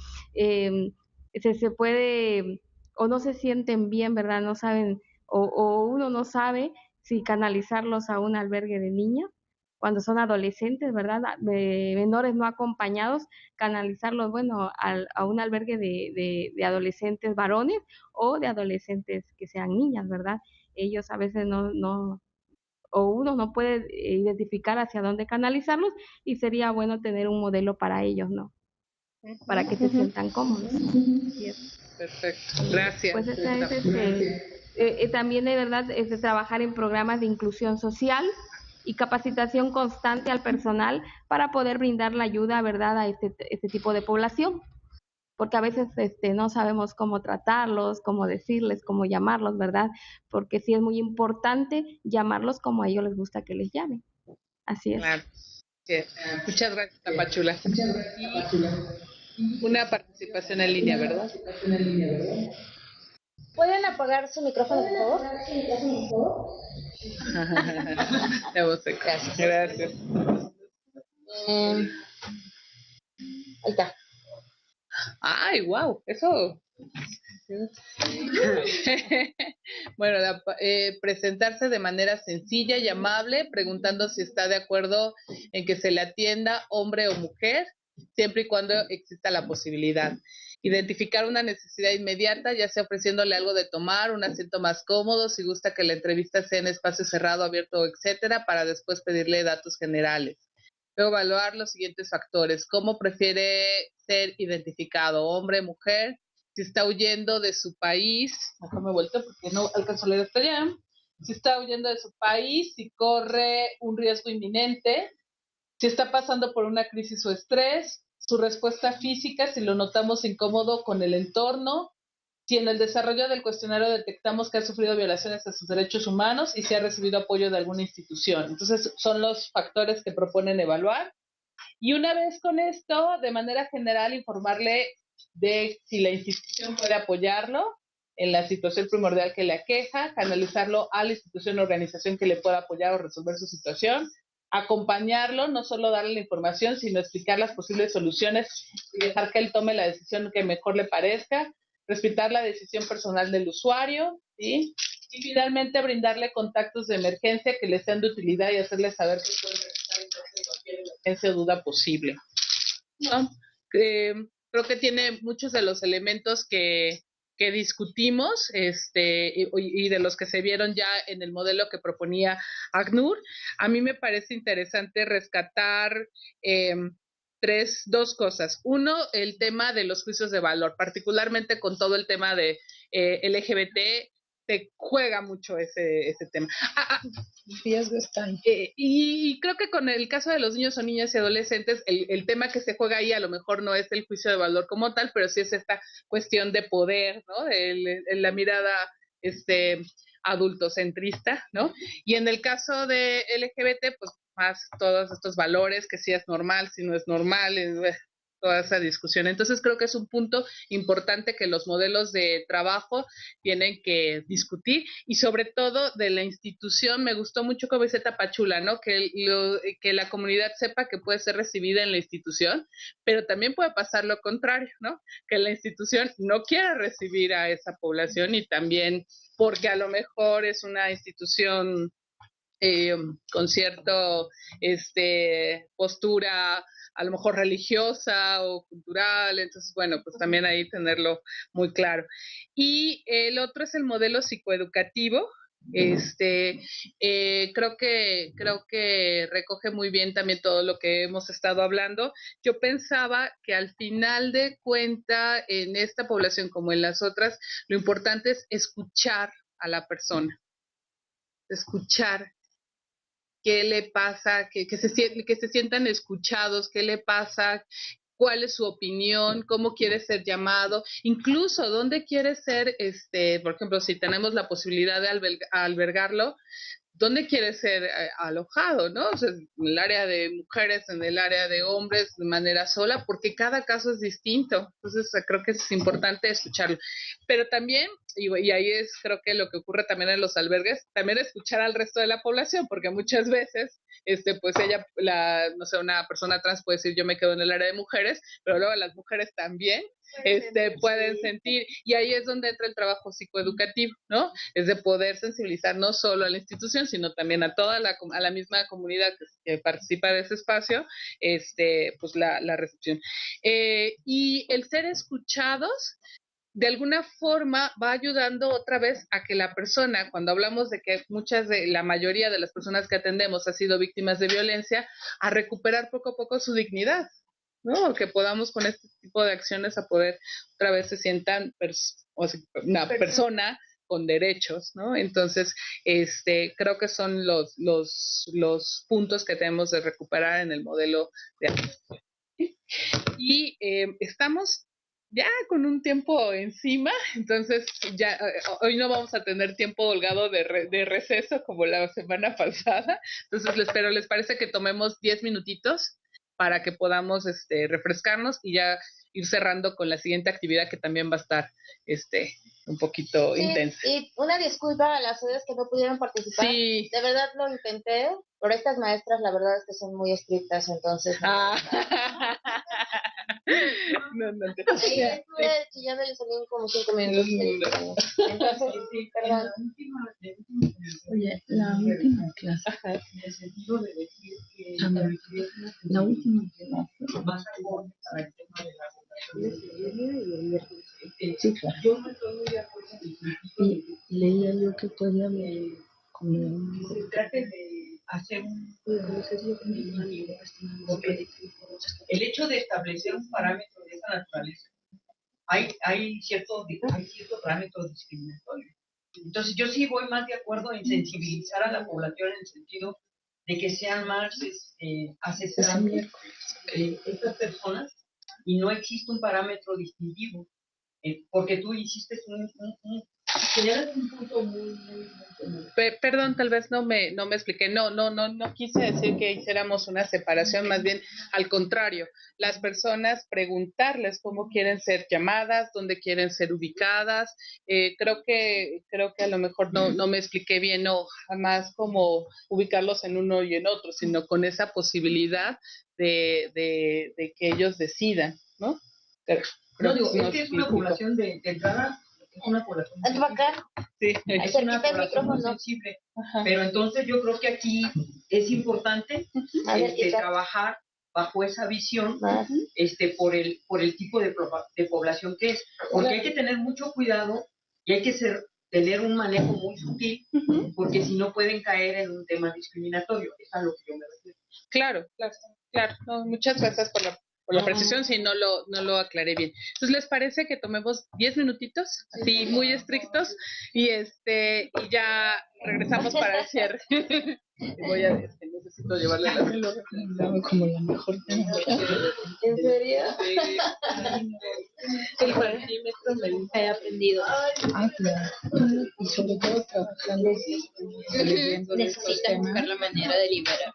puede o no se sienten bien, ¿verdad? No saben o uno no sabe si canalizarlos a un albergue de niños cuando son adolescentes, ¿verdad? Menores no acompañados, canalizarlos, bueno, a un albergue de adolescentes varones o de adolescentes que sean niñas, ¿verdad? Ellos a veces no, o uno no puede identificar hacia dónde canalizarlos y sería bueno tener un modelo para ellos, ¿no? Para que se sientan cómodos. Perfecto, gracias. Pues esa es también de verdad es de trabajar en programas de inclusión social y capacitación constante al personal para poder brindar la ayuda, ¿verdad?, a este tipo de población, porque a veces no sabemos cómo tratarlos, cómo decirles, cómo llamarlos, ¿verdad? Porque sí es muy importante llamarlos como a ellos les gusta que les llamen. Así es. Claro. Muchas gracias, Tapachula. Una participación en línea, ¿verdad? ¿Pueden apagar su micrófono, por favor? Gracias. Ahí está. Ay, wow, eso. Bueno, presentarse de manera sencilla y amable, preguntando si está de acuerdo en que se le atienda hombre o mujer, siempre y cuando exista la posibilidad. Identificar una necesidad inmediata, ya sea ofreciéndole algo de tomar, un asiento más cómodo, si gusta que la entrevista sea en espacio cerrado, abierto, etcétera, para después pedirle datos generales. Luego evaluar los siguientes factores: cómo prefiere ser identificado, hombre, mujer, si está huyendo de su país, acá me he vuelto porque no alcanzo a leer hasta allá, si está huyendo de su país, si corre un riesgo inminente, si está pasando por una crisis o estrés, su respuesta física, si lo notamos incómodo con el entorno, si en el desarrollo del cuestionario detectamos que ha sufrido violaciones a sus derechos humanos y si ha recibido apoyo de alguna institución. Entonces, son los factores que proponen evaluar. Y una vez con esto, de manera general, informarle de si la institución puede apoyarlo en la situación primordial que le aqueja, canalizarlo a la institución o organización que le pueda apoyar o resolver su situación, acompañarlo, no solo darle la información, sino explicar las posibles soluciones y dejar que él tome la decisión que mejor le parezca, respetar la decisión personal del usuario, ¿sí? Y finalmente brindarle contactos de emergencia que le sean de utilidad y hacerle saber que puede realizar en caso de cualquier emergencia o duda posible. ¿No? Creo que tiene muchos de los elementos que discutimos y de los que se vieron ya en el modelo que proponía ACNUR. A mí me parece interesante rescatar dos cosas. Uno, el tema de los juicios de valor, particularmente con todo el tema de LGBT, se juega mucho ese tema. Y creo que con el caso de los niños o niñas y adolescentes, el tema que se juega ahí a lo mejor no es el juicio de valor como tal, pero sí es esta cuestión de poder, ¿no? La mirada adultocentrista, ¿no? Y en el caso de LGBT, pues más todos estos valores, que si es normal, si no es normal, toda esa discusión. Entonces creo que es un punto importante que los modelos de trabajo tienen que discutir, y sobre todo de la institución. Me gustó mucho como dice Tapachula, ¿no? Que la comunidad sepa que puede ser recibida en la institución, pero también puede pasar lo contrario, ¿no? Que la institución no quiera recibir a esa población, y también porque a lo mejor es una institución con cierto postura a lo mejor religiosa o cultural. Entonces, bueno, pues también ahí tenerlo muy claro. Y el otro es el modelo psicoeducativo. Creo que recoge muy bien también todo lo que hemos estado hablando. Yo pensaba que al final de cuenta, en esta población como en las otras, lo importante es escuchar a la persona, escuchar qué le pasa, que se sientan escuchados, qué le pasa, cuál es su opinión, cómo quiere ser llamado, incluso dónde quiere ser, por ejemplo, si tenemos la posibilidad de albergarlo, dónde quiere ser alojado, ¿no? O sea, en el área de mujeres, en el área de hombres, de manera sola, porque cada caso es distinto. Entonces, creo que es importante escucharlo. Pero también, y ahí es creo que lo que ocurre también en los albergues, también escuchar al resto de la población, porque muchas veces, pues ella, no sé, una persona trans puede decir yo me quedo en el área de mujeres, pero luego las mujeres también pueden sentir. Y ahí es donde entra el trabajo psicoeducativo, ¿no? Es de poder sensibilizar no solo a la institución, sino también a toda a la misma comunidad que participa de ese espacio, pues la recepción. Y el ser escuchados de alguna forma va ayudando otra vez a que la persona, cuando hablamos de que la mayoría de las personas que atendemos han sido víctimas de violencia, a recuperar poco a poco su dignidad, ¿no? Que podamos con este tipo de acciones a poder otra vez se sientan una persona con derechos, ¿no? Entonces, creo que son los puntos que tenemos de recuperar en el modelo de atención. Y estamos ya con un tiempo encima, entonces ya hoy no vamos a tener tiempo holgado de receso como la semana pasada, entonces pero les parece que tomemos 10 minutitos para que podamos refrescarnos y ya ir cerrando con la siguiente actividad que también va a estar un poquito intensa. Y una disculpa a las sedes que no pudieron participar. Sí. De verdad lo intenté, pero estas maestras la verdad es que son muy estrictas, entonces. No te estuve chillando y salí como 5 minutos. Entonces, perdón. Oye, la última clase, en el sentido de decir que la última clase vas a para el tema de la votación. Sí, claro. Yo no estoy muy de acuerdo en el sentido y leía yo que puede haber como se trate de hacer un porque el hecho de establecer un parámetro de esa naturaleza hay cierto parámetro discriminatorio. Entonces yo sí voy más de acuerdo en sensibilizar a la población en el sentido de que sean más asesorables estas personas y no existe un parámetro distintivo. Porque tú hiciste señalas un punto muy perdón, tal vez no me expliqué. No quise decir que hiciéramos una separación, más bien al contrario. Las personas preguntarles cómo quieren ser llamadas, dónde quieren ser ubicadas. Creo que a lo mejor no me expliqué bien, no, jamás como ubicarlos en uno y en otro, sino con esa posibilidad de que ellos decidan, ¿no? No, digo, es que es una población de entrada, es una población sí, es una población muy sensible. Ajá. Pero entonces yo creo que aquí es importante trabajar bajo esa visión por el tipo de población que es. Porque hay que tener mucho cuidado y hay que tener un manejo muy sutil, porque si no pueden caer en un tema discriminatorio. Es a lo que yo me refiero. Claro. No, muchas gracias por la precisión, si no lo aclaré bien. Entonces, ¿les parece que tomemos 10 minutitos, así muy estrictos, y ya regresamos para el cierre? Voy a, necesito llevarle la como la mejor. ¿En serio? El parquímetro me he aprendido. Claro. Y sobre todo trabajando necesitas buscar la manera de liberar.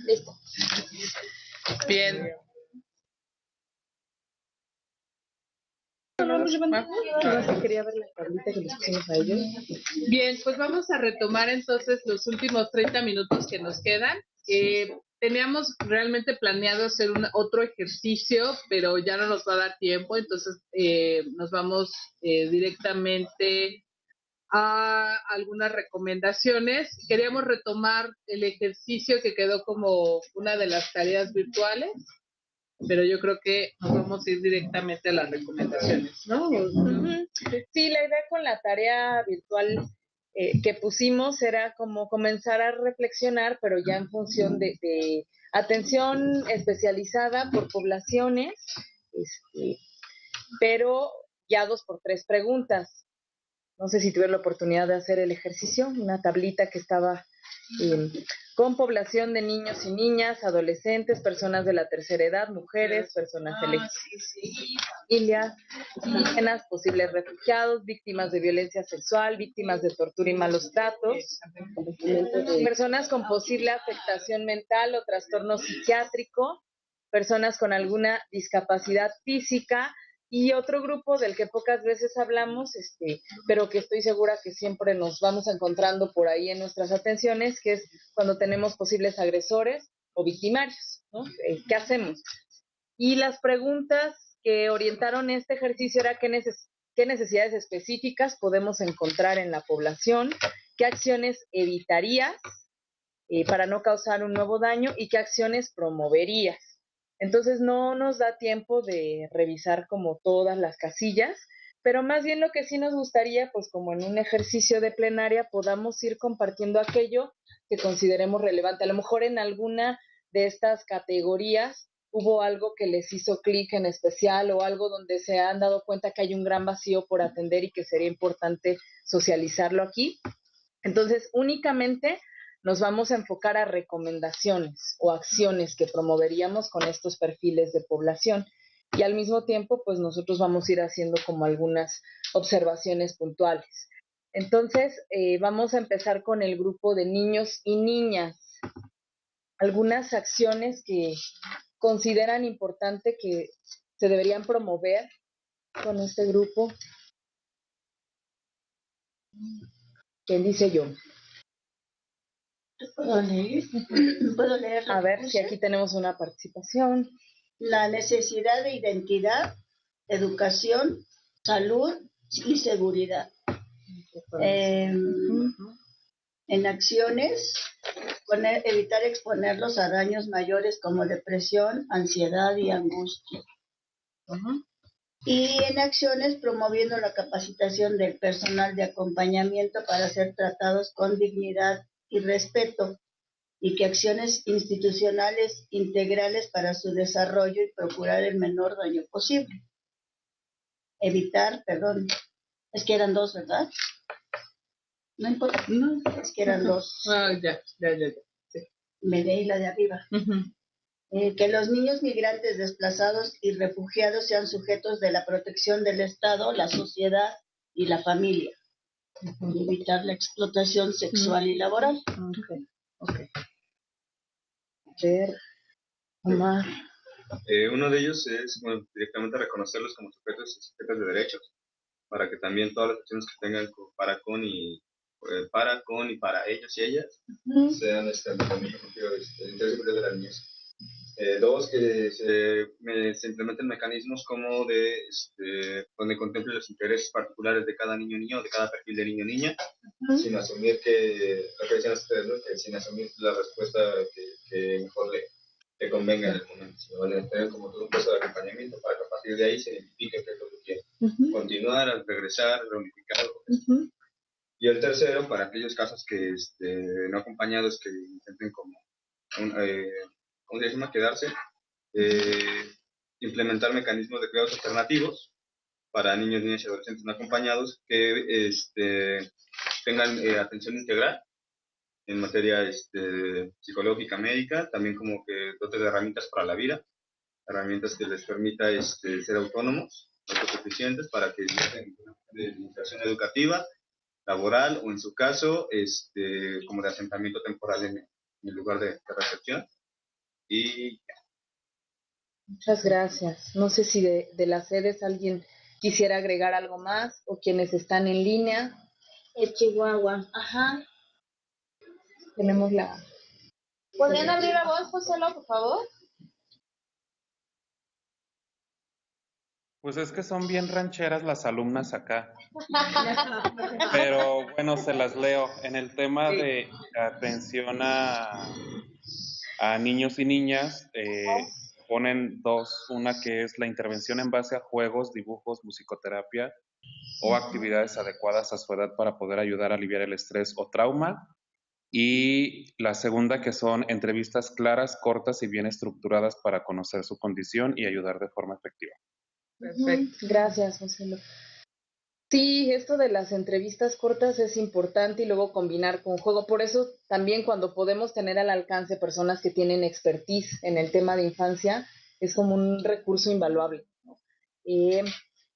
Listo. Bien. Quería ver la tablita que les pusimos a ellos. Bien, pues vamos a retomar entonces los últimos 30 minutos que nos quedan. Teníamos realmente planeado hacer otro ejercicio, pero ya no nos va a dar tiempo, entonces nos vamos directamente a algunas recomendaciones. Queríamos retomar el ejercicio que quedó como una de las tareas virtuales, pero yo creo que nos vamos a ir directamente a las recomendaciones, ¿no? Sí, la idea con la tarea virtual que pusimos era como comenzar a reflexionar, pero ya en función de atención especializada por poblaciones, pero guiados por 3 preguntas. No sé si tuvieron la oportunidad de hacer el ejercicio, una tablita que estaba con población de niños y niñas, adolescentes, personas de la tercera edad, mujeres, personas indígenas, posibles refugiados, víctimas de violencia sexual, víctimas de tortura y malos tratos, personas con posible afectación mental o trastorno psiquiátrico, personas con alguna discapacidad física, y otro grupo del que pocas veces hablamos, pero que estoy segura que siempre nos vamos encontrando por ahí en nuestras atenciones, que es cuando tenemos posibles agresores o victimarios, ¿no? ¿Qué hacemos? Y las preguntas que orientaron este ejercicio era qué necesidades específicas podemos encontrar en la población, qué acciones evitarías para no causar un nuevo daño y qué acciones promoverías. Entonces no nos da tiempo de revisar como todas las casillas, pero más bien lo que sí nos gustaría, pues como en un ejercicio de plenaria, podamos ir compartiendo aquello que consideremos relevante. A lo mejor en alguna de estas categorías hubo algo que les hizo clic en especial o algo donde se han dado cuenta que hay un gran vacío por atender y que sería importante socializarlo aquí. Entonces, únicamente nos vamos a enfocar a recomendaciones o acciones que promoveríamos con estos perfiles de población. Y al mismo tiempo, pues nosotros vamos a ir haciendo como algunas observaciones puntuales. Entonces, vamos a empezar con el grupo de niños y niñas. Algunas acciones que consideran importante que se deberían promover con este grupo. ¿Quién dice yo? ¿Puedo leer? ¿Puedo leer? A ver si aquí tenemos una participación. La necesidad de identidad, educación, salud y seguridad. En acciones, evitar exponerlos a daños mayores como depresión, ansiedad y angustia. Y en acciones, promoviendo la capacitación del personal de acompañamiento para ser tratados con dignidad y respeto, y que acciones institucionales integrales para su desarrollo y procurar el menor daño posible. Evitar, es que eran 2, ¿verdad? No importa, no, es que eran 2. Ya. Sí. Me leí la de arriba. Que los niños migrantes desplazados y refugiados sean sujetos de la protección del Estado, la sociedad y la familia. Y evitar la explotación sexual y laboral. Okay. Omar. Uno de ellos es directamente reconocerlos como sujetos y sujetas de derechos, para que también todas las acciones que tengan para con y para ellos y ellas sean también el interés superior de la niñez. 2, que se implementen mecanismos como donde contemple los intereses particulares de cada niño o niña o de cada perfil de niño o niña, sin asumir que, lo que decían ustedes, ¿no? Que sin asumir la respuesta que mejor le convenga en el momento, sino tener como todo un proceso de acompañamiento para que a partir de ahí se identifique qué es lo que quiere. Continuar, regresar, reunificar. Y el tercero, para aquellos casos que no acompañados que intenten como ¿cómo se llama? Quedarse, implementar mecanismos de cuidados alternativos para niños, niñas y adolescentes no acompañados que tengan atención integral en materia psicológica, médica, también como que dotes de herramientas para la vida, herramientas que les permita ser autónomos, autosuficientes para que estén de iniciación educativa, laboral o en su caso como de asentamiento temporal el lugar de recepción. Y Muchas gracias. No sé si de las sedes alguien quisiera agregar algo más o quienes están en línea. Chihuahua. Ajá. Tenemos la... ¿Podrían abrir la voz, José, por favor? Pues es que son bien rancheras las alumnas acá. Pero bueno, se las leo. En el tema de atención a niños y niñas, ponen dos. Una que es la intervención en base a juegos, dibujos, musicoterapia o actividades adecuadas a su edad para poder ayudar a aliviar el estrés o trauma. Y la segunda que son entrevistas claras, cortas y bien estructuradas para conocer su condición y ayudar de forma efectiva. Perfecto. Gracias, José. Sí, esto de las entrevistas cortas es importante y luego combinar con juego. Por eso también cuando podemos tener al alcance personas que tienen expertise en el tema de infancia, es como un recurso invaluable, ¿no?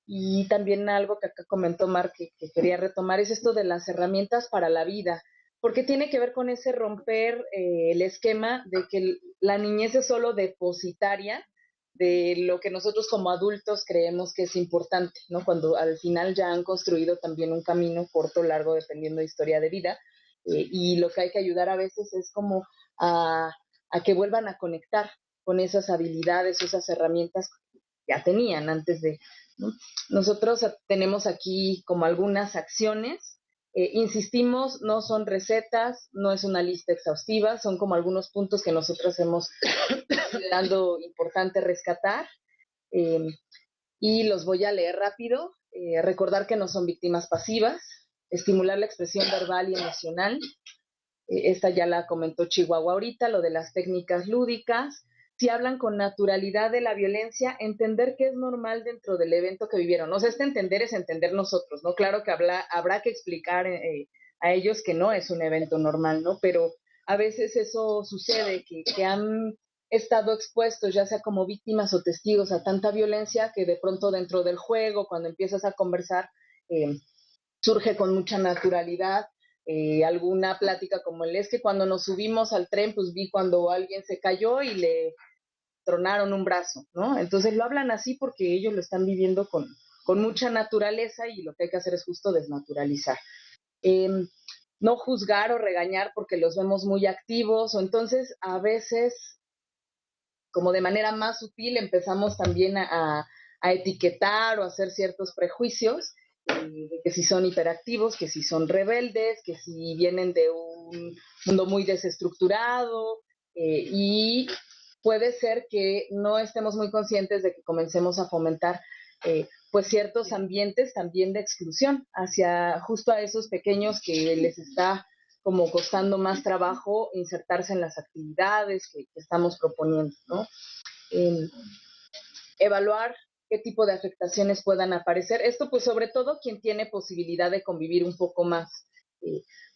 Y también algo que acá comentó Marc que quería retomar es esto de las herramientas para la vida, porque tiene que ver con ese romper el esquema de que la niñez es solo depositaria de lo que nosotros como adultos creemos que es importante, ¿no? Cuando al final ya han construido también un camino corto o largo dependiendo de historia de vida, y lo que hay que ayudar a veces es como a que vuelvan a conectar con esas habilidades, esas herramientas que ya tenían antes de, ¿no? Nosotros tenemos aquí como algunas acciones. Insistimos, no son recetas, no es una lista exhaustiva, son como algunos puntos que nosotros hemos considerando importante rescatar, y los voy a leer rápido. Recordar que no son víctimas pasivas, estimular la expresión verbal y emocional, esta ya la comentó Chihuahua ahorita, lo de las técnicas lúdicas. Si hablan con naturalidad de la violencia, entender que es normal dentro del evento que vivieron. O sea, entender es entender nosotros, ¿no? Claro que habrá que explicar a ellos que no es un evento normal, ¿no? Pero a veces eso sucede, que han estado expuestos, ya sea como víctimas o testigos, a tanta violencia que de pronto dentro del juego, cuando empiezas a conversar, surge con mucha naturalidad. Alguna plática como es que cuando nos subimos al tren, pues vi cuando alguien se cayó y le tronaron un brazo, ¿no? Entonces lo hablan así porque ellos lo están viviendo con mucha naturaleza y lo que hay que hacer es justo desnaturalizar. No juzgar o regañar porque los vemos muy activos, o entonces a veces, como de manera más sutil, empezamos también a etiquetar o hacer ciertos prejuicios, de que si son hiperactivos, que si son rebeldes, que si vienen de un mundo muy desestructurado, y puede ser que no estemos muy conscientes de que comencemos a fomentar pues ciertos ambientes también de exclusión hacia justo a esos pequeños que les está como costando más trabajo insertarse en las actividades que estamos proponiendo, ¿no? Evaluar qué tipo de afectaciones puedan aparecer. Esto pues sobre todo quien tiene posibilidad de convivir un poco más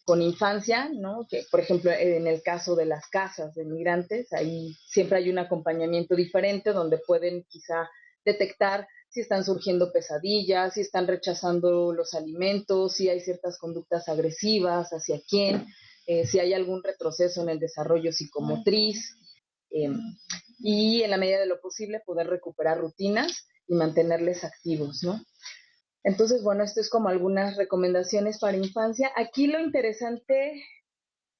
con infancia, ¿no? Que por ejemplo en el caso de las casas de migrantes, ahí siempre hay un acompañamiento diferente donde pueden quizá detectar si están surgiendo pesadillas, si están rechazando los alimentos, si hay ciertas conductas agresivas, hacia quién, si hay algún retroceso en el desarrollo psicomotriz, y en la medida de lo posible poder recuperar rutinas y mantenerles activos, ¿no? Entonces, bueno, esto es como algunas recomendaciones para infancia. Aquí lo interesante,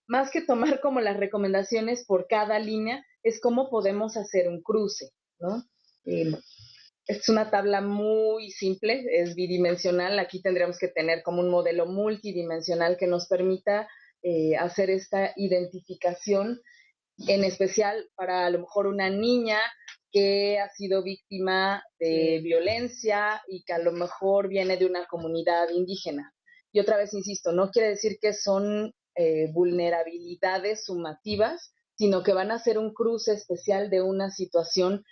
más que tomar como las recomendaciones por cada línea, es cómo podemos hacer un cruce, ¿no? Es una tabla muy simple, es bidimensional. Aquí tendríamos que tener como un modelo multidimensional que nos permita hacer esta identificación, en especial para a lo mejor una niña que ha sido víctima de violencia y que a lo mejor viene de una comunidad indígena. Y otra vez insisto, no quiere decir que son vulnerabilidades sumativas, sino que van a ser un cruce especial de una situación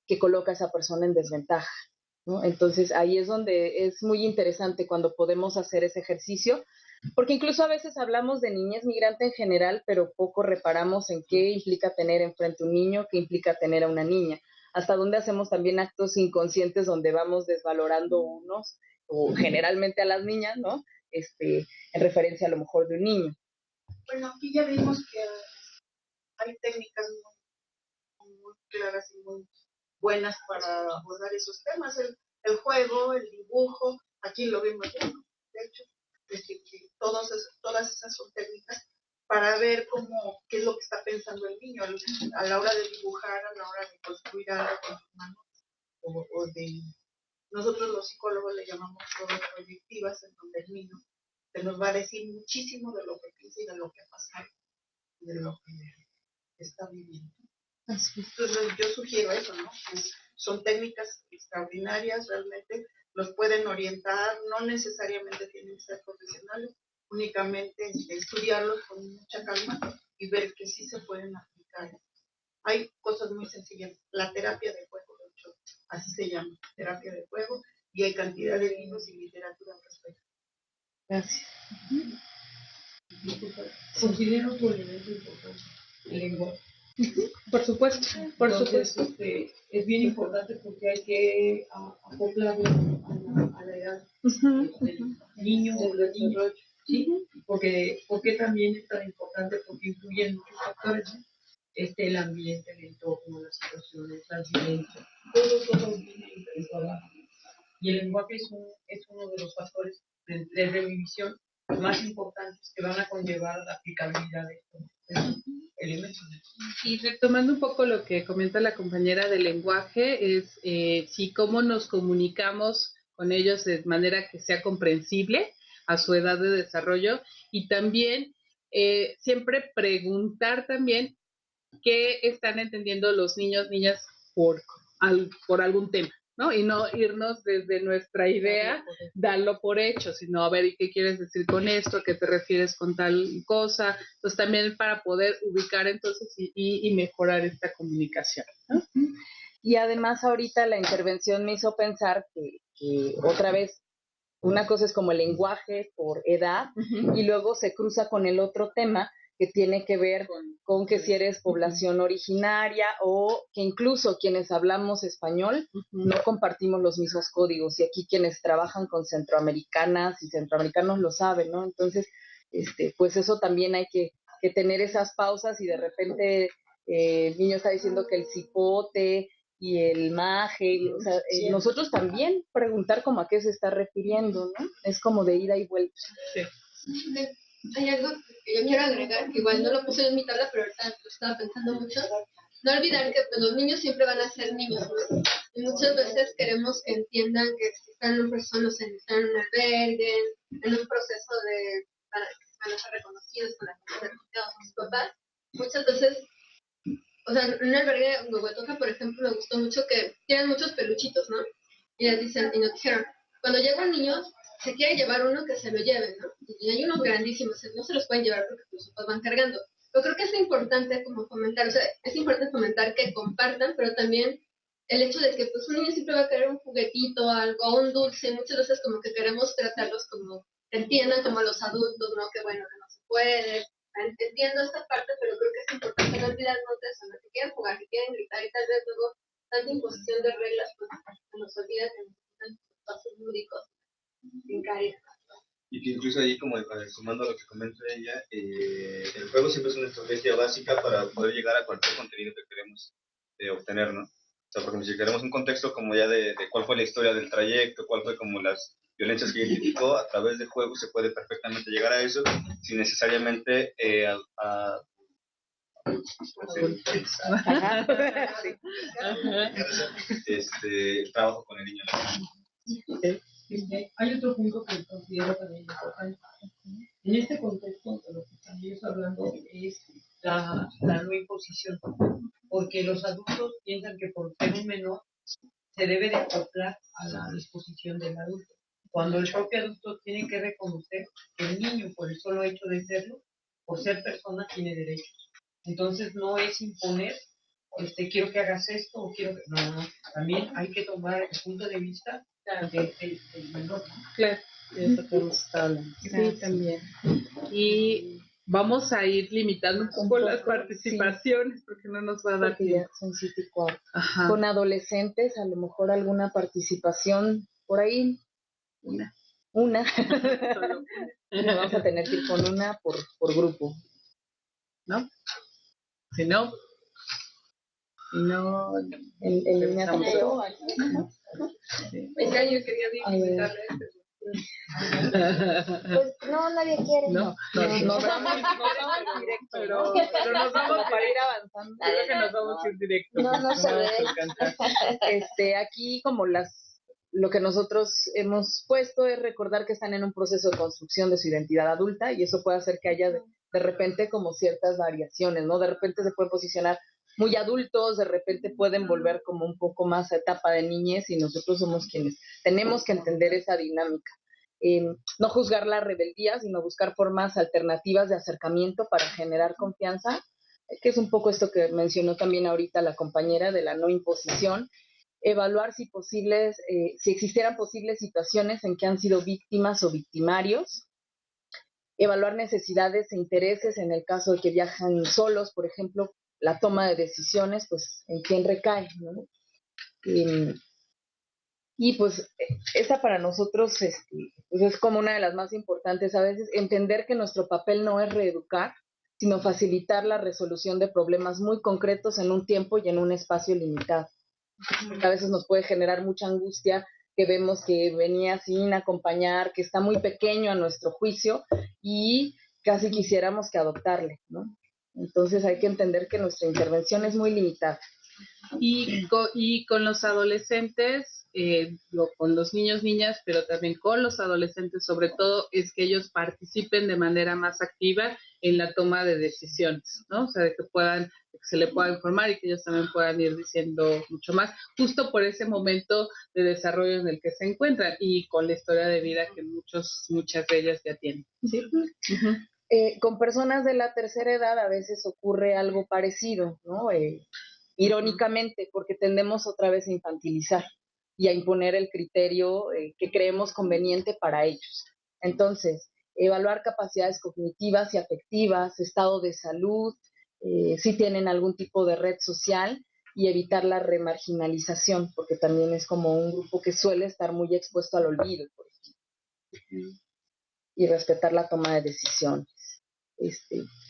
que coloca a esa persona en desventaja, ¿no? Entonces ahí es donde es muy interesante cuando podemos hacer ese ejercicio, porque incluso a veces hablamos de niñez migrante en general, pero poco reparamos en qué implica tener enfrente un niño, qué implica tener a una niña, hasta dónde hacemos también actos inconscientes donde vamos desvalorando unos, o generalmente a las niñas, ¿no? En referencia a lo mejor de un niño. Bueno, aquí ya vimos que hay técnicas muy claras y muy buenas para abordar esos temas, el juego, el dibujo, aquí lo vimos bien, ¿no? De hecho, que todas esas son técnicas para ver qué es lo que está pensando el niño a la hora de dibujar, a la hora de construir algo con sus manos, o de, nosotros los psicólogos le llamamos pruebas proyectivas, en donde el niño se nos va a decir muchísimo de lo que piensa y de lo que ha pasado, de lo que está viviendo. Entonces yo sugiero eso, ¿no? Son técnicas extraordinarias, realmente los pueden orientar, no necesariamente tienen que ser profesionales, únicamente estudiarlos con mucha calma y ver que sí se pueden aplicar. Hay cosas muy sencillas, la terapia de juego, de hecho, así se llama, terapia de juego, y hay cantidad de libros y literatura al respecto. Gracias. Considero otro elemento importante, el lenguaje. Por supuesto, Entonces, es bien importante porque hay que acoplarlo a la edad del niño o del niño, ¿sí? Porque también es tan importante, porque influyen muchos factores, ¿no? El ambiente, el entorno, las situaciones, la silencio, todo viene interconectado. Y el lenguaje es uno de los factores de revisión más importantes que van a conllevar la aplicabilidad de estos elementos. Y retomando un poco lo que comenta la compañera del lenguaje, es sí, cómo nos comunicamos con ellos de manera que sea comprensible a su edad de desarrollo, y también siempre preguntar también qué están entendiendo los niños, niñas por algún tema, ¿no? Y no irnos desde nuestra idea, darlo por hecho, sino a ver, ¿y qué quieres decir con esto? ¿A qué te refieres con tal cosa? Entonces también para poder ubicar entonces y mejorar esta comunicación, ¿no? Y además ahorita la intervención me hizo pensar que otra vez una cosa es como el lenguaje por edad, y luego se cruza con el otro tema que tiene que ver con que si eres población originaria, o que incluso quienes hablamos español no compartimos los mismos códigos, y aquí quienes trabajan con centroamericanas y centroamericanos lo saben, ¿no? Entonces, pues eso también hay que tener esas pausas, y de repente el niño está diciendo que el cipote y el maje, o sea, nosotros también preguntar como a qué se está refiriendo, ¿no? Es como de ida y vuelta. Sí. Hay algo que yo quiero agregar, que igual no lo puse en mi tabla, pero ahorita lo estaba pensando mucho. No olvidar que pues, los niños siempre van a ser niños, ¿no? Y muchas veces queremos que entiendan que están personas están en un albergue, en un proceso para que van a ser reconocidos, para que sean reconocidos sus papás. Muchas veces, o sea, en un albergue en Huehuetoca, por ejemplo, me gustó mucho que tienen muchos peluchitos, ¿no? Y les dicen, y nos dijeron, cuando llegan niños, se quiere llevar uno que se lo lleven, ¿no? Y hay unos grandísimos, no se los pueden llevar porque los papás van cargando. Pero creo que es importante como fomentar, o sea, es importante fomentar que compartan, pero también el hecho de que pues un niño siempre va a querer un juguetito, algo, un dulce, muchas veces como que queremos tratarlos como, que entiendan como los adultos, ¿no? Que bueno, que no se puede. Entiendo esta parte, pero creo que es importante no olvidarnos de eso, ¿no? Que quieren jugar, que quieren gritar, y tal vez luego tanta imposición de reglas, pues nos olvida que necesitan espacios lúdicos. Y que incluso ahí, como sumando a lo que comenta ella, el juego siempre es una estrategia básica para poder llegar a cualquier contenido que queremos obtener, ¿no? O sea, porque si queremos un contexto como ya de cuál fue la historia del trayecto, cuál fue como las violencias que identificó, a través de juegos se puede perfectamente llegar a eso, sin necesariamente el trabajo con el niño. Hay otro punto que considero también importante. En este contexto, de lo que estamos hablando es la no imposición, porque los adultos piensan que por ser un menor se debe de acoplar a la disposición del adulto, cuando el propio adulto tiene que reconocer que el niño, por el solo hecho de serlo, por ser persona, tiene derechos. Entonces no es imponer, quiero que hagas esto o quiero que... No, también hay que tomar el punto de vista del menor. Claro, de eso que hemos estado hablando. Sí, también. Y vamos a ir limitando un poco las participaciones, porque no nos va a dar tiempo. Ya son 7:15. Con adolescentes, a lo mejor alguna participación por ahí. Una. Vamos a tener que ir con una por grupo, ¿no? Si no, en línea tampoco. Venga, yo quería invitarle. Pues no, nadie quiere. No, nos vamos directo, pero nos vamos para ir avanzando. Creo que nos vamos a ir directo. No se ve. Aquí como lo que nosotros hemos puesto es recordar que están en un proceso de construcción de su identidad adulta y eso puede hacer que haya de repente como ciertas variaciones, ¿no? De repente se pueden posicionar muy adultos, de repente pueden volver como un poco más a etapa de niñez y nosotros somos quienes tenemos que entender esa dinámica. No juzgar la rebeldía, sino buscar formas alternativas de acercamiento para generar confianza, que es un poco esto que mencionó también ahorita la compañera de la no imposición. Evaluar si existieran posibles situaciones en que han sido víctimas o victimarios. Evaluar necesidades e intereses en el caso de que viajan solos, por ejemplo, la toma de decisiones, pues en quién recae, ¿no? Y pues esa para nosotros pues es como una de las más importantes a veces, entender que nuestro papel no es reeducar, sino facilitar la resolución de problemas muy concretos en un tiempo y en un espacio limitado. Porque a veces nos puede generar mucha angustia que vemos que venía sin acompañar, que está muy pequeño a nuestro juicio y casi quisiéramos que adoptarle, ¿no? Entonces hay que entender que nuestra intervención es muy limitada. Y con los adolescentes, con los niños, niñas, pero también con los adolescentes, sobre todo, es que ellos participen de manera más activa en la toma de decisiones, ¿no? O sea, de que se le pueda informar y que ellos también puedan ir diciendo mucho más, justo por ese momento de desarrollo en el que se encuentran y con la historia de vida que muchas de ellas ya tienen, ¿sí? Uh-huh. Con personas de la tercera edad a veces ocurre algo parecido, ¿no? Irónicamente, porque tendemos otra vez a infantilizar y a imponer el criterio que creemos conveniente para ellos. Entonces, evaluar capacidades cognitivas y afectivas, estado de salud, si tienen algún tipo de red social y evitar la remarginalización, porque también es como un grupo que suele estar muy expuesto al olvido, por ejemplo. Y respetar la toma de decisiones.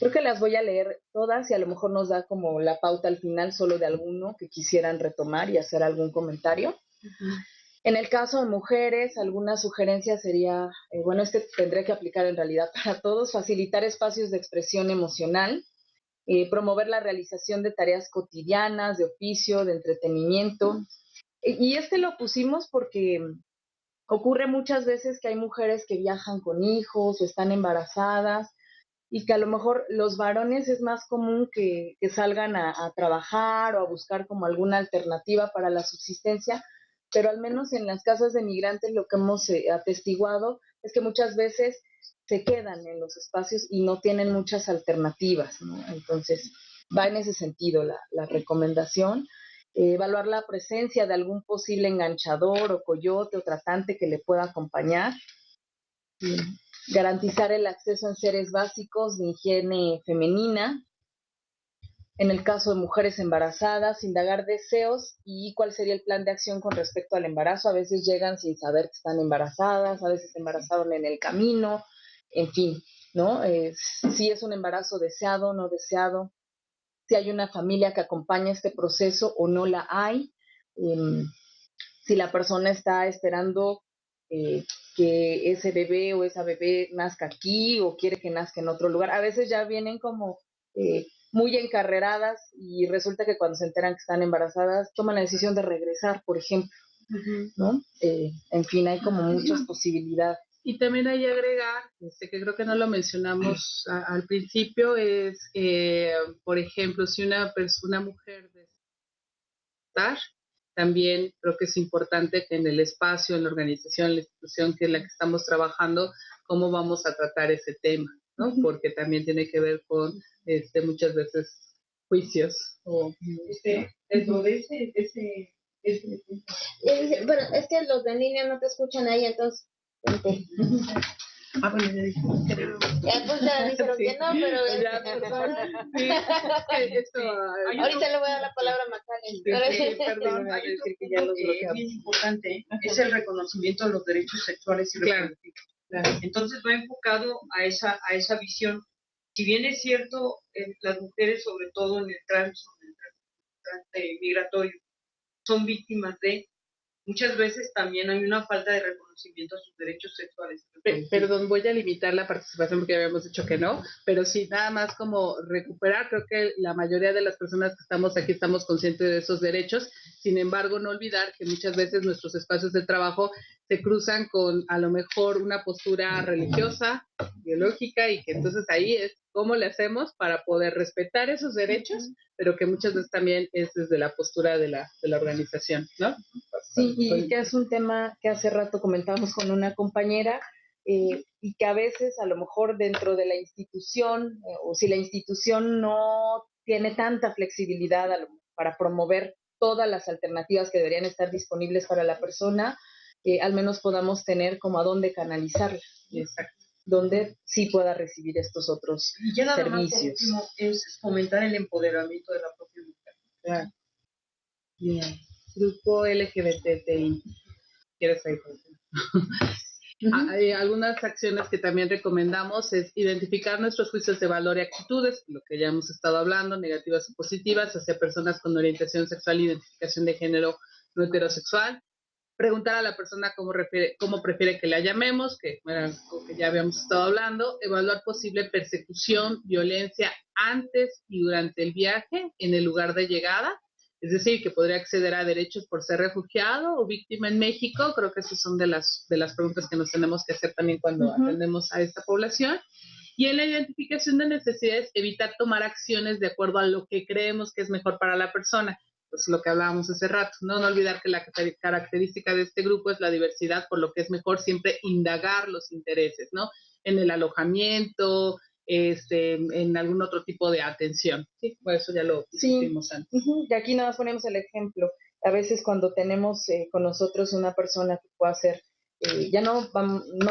Creo que las voy a leer todas y a lo mejor nos da como la pauta al final solo de alguno que quisieran retomar y hacer algún comentario. Uh-huh. En el caso de mujeres, alguna sugerencia sería, tendré que aplicar en realidad para todos, facilitar espacios de expresión emocional, promover la realización de tareas cotidianas, de oficio, de entretenimiento. Y lo pusimos porque ocurre muchas veces que hay mujeres que viajan con hijos o están embarazadas y que a lo mejor los varones es más común que salgan a trabajar o a buscar como alguna alternativa para la subsistencia, pero al menos en las casas de migrantes lo que hemos atestiguado es que muchas veces se quedan en los espacios y no tienen muchas alternativas, ¿no? Entonces va en ese sentido la recomendación. Evaluar la presencia de algún posible enganchador o coyote o tratante que le pueda acompañar. Garantizar el acceso a enseres básicos de higiene femenina. En el caso de mujeres embarazadas, indagar deseos y cuál sería el plan de acción con respecto al embarazo. A veces llegan sin saber que están embarazadas, a veces embarazaron en el camino, en fin, ¿no? Si es un embarazo deseado o no deseado, si hay una familia que acompaña este proceso o no la hay, si la persona está esperando que ese bebé o esa bebé nazca aquí o quiere que nazca en otro lugar. A veces ya vienen como muy encarreradas y resulta que cuando se enteran que están embarazadas toman la decisión de regresar, por ejemplo, ¿no? En fin, hay como muchas posibilidades. Y también hay que agregar, que creo que no lo mencionamos al principio, es, por ejemplo, si una mujer desea, también creo que es importante que en el espacio, en la organización, en la institución que en la que estamos trabajando, cómo vamos a tratar ese tema, ¿no? Porque también tiene que ver con muchas veces juicios o bueno, es que los de línea no te escuchan ahí, entonces bueno, ya dije. Pues ya dijeron que no, pero ahorita le voy a dar la palabra a Macaulay. Perdón, hay otro punto que es bien importante, es el reconocimiento de los derechos sexuales y reproductivos. Claro. Entonces va enfocado a esa visión si bien es cierto, las mujeres, sobre todo en el trance migratorio, son víctimas de, muchas veces también hay una falta de reconocimiento a sus derechos sexuales. Perdón, voy a limitar la participación porque habíamos dicho que no, pero sí, nada más como recuperar, creo que la mayoría de las personas que estamos aquí estamos conscientes de esos derechos, sin embargo, no olvidar que muchas veces nuestros espacios de trabajo se cruzan con a lo mejor una postura religiosa, biológica, y que entonces ahí es cómo le hacemos para poder respetar esos derechos, pero que muchas veces también es desde la postura de la organización, ¿no? Sí, y que es un tema que hace rato comentábamos con una compañera, y que a veces a lo mejor dentro de la institución, o si la institución no tiene tanta flexibilidad para promover todas las alternativas que deberían estar disponibles para la persona, al menos podamos tener como a dónde canalizarla, donde sí pueda recibir estos otros y ya nada servicios. Más, por último, es fomentar el empoderamiento de la propia mujer. Claro. Bien. Grupo LGBTI. ¿Quieres ahí? Hay algunas acciones que también recomendamos es identificar nuestros juicios de valor y actitudes, lo que ya hemos estado hablando, negativas o positivas, hacia personas con orientación sexual e identificación de género no heterosexual. Preguntar a la persona cómo prefiere que la llamemos, que era algo que ya habíamos estado hablando. Evaluar posible persecución, violencia antes y durante el viaje en el lugar de llegada. Es decir, que podría acceder a derechos por ser refugiado o víctima en México. Creo que esas son de las preguntas que nos tenemos que hacer también cuando atendemos a esta población. Y en la identificación de necesidades, evitar tomar acciones de acuerdo a lo que creemos que es mejor para la persona. Pues lo que hablábamos hace rato, ¿no? No olvidar que la característica de este grupo es la diversidad, por lo que es mejor siempre indagar los intereses, ¿no? En el alojamiento, en algún otro tipo de atención. Sí, por eso ya lo discutimos antes. Y aquí nada más ponemos el ejemplo. A veces cuando tenemos con nosotros una persona que pueda ser, ya no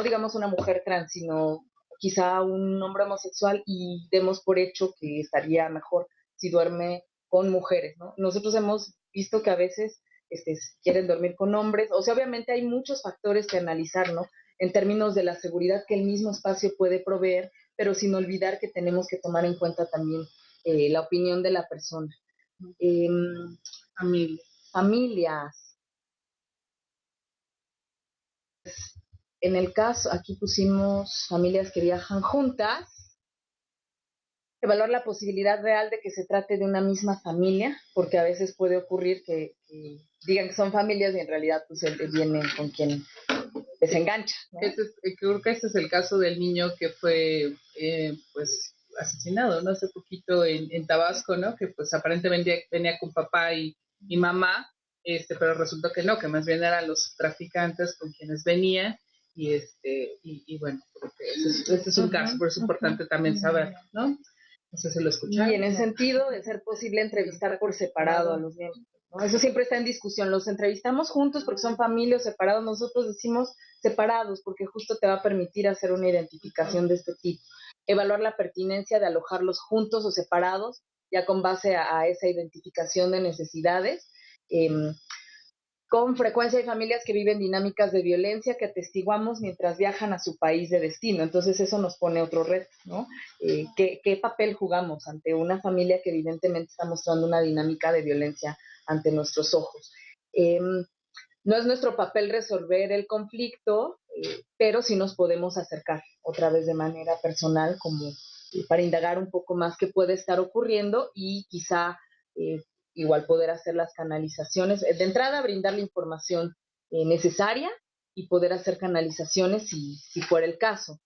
digamos una mujer trans, sino quizá un hombre homosexual, y demos por hecho que estaría mejor si duerme con mujeres, ¿no? Nosotros hemos visto que a veces quieren dormir con hombres. O sea, obviamente hay muchos factores que analizar, ¿no? En términos de la seguridad que el mismo espacio puede proveer, pero sin olvidar que tenemos que tomar en cuenta también la opinión de la persona. Familias. En el caso, aquí pusimos familias que viajan juntas. Evaluar la posibilidad real de que se trate de una misma familia, porque a veces puede ocurrir que digan que son familias y en realidad pues vienen con quien les engancha, ¿no? Creo que ese es el caso del niño que fue pues asesinado, ¿no? Hace poquito en Tabasco, ¿no? Que pues aparentemente venía con papá y mamá, pero resultó que no, que más bien eran los traficantes con quienes venía, y bueno, creo que este es un caso, por eso es importante también saber, ¿no? No sé si lo escucharon. Y en el sentido de ser posible entrevistar por separado a los miembros, ¿no? Eso siempre está en discusión. Los entrevistamos juntos porque son familias separados. Nosotros decimos separados porque justo te va a permitir hacer una identificación de este tipo. Evaluar la pertinencia de alojarlos juntos o separados, ya con base a esa identificación de necesidades. Con frecuencia hay familias que viven dinámicas de violencia que atestiguamos mientras viajan a su país de destino. Entonces eso nos pone otro reto, ¿no? ¿Qué papel jugamos ante una familia que evidentemente está mostrando una dinámica de violencia ante nuestros ojos? No es nuestro papel resolver el conflicto, pero sí nos podemos acercar otra vez de manera personal, como para indagar un poco más qué puede estar ocurriendo y quizá igual poder hacer las canalizaciones. De entrada, brindar la información necesaria y poder hacer canalizaciones si fuera el caso.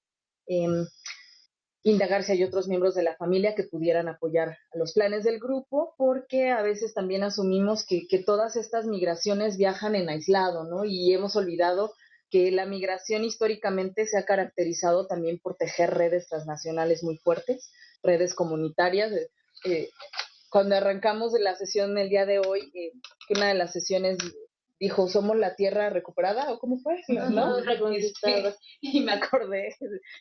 Indagar si hay otros miembros de la familia que pudieran apoyar a los planes del grupo, porque a veces también asumimos que todas estas migraciones viajan en aislado, ¿no? Y hemos olvidado que la migración históricamente se ha caracterizado también por tejer redes transnacionales muy fuertes, redes comunitarias. Cuando arrancamos de la sesión el día de hoy, que una de las sesiones dijo, ¿somos la tierra recuperada? ¿O cómo fue? ¿No? Y me acordé,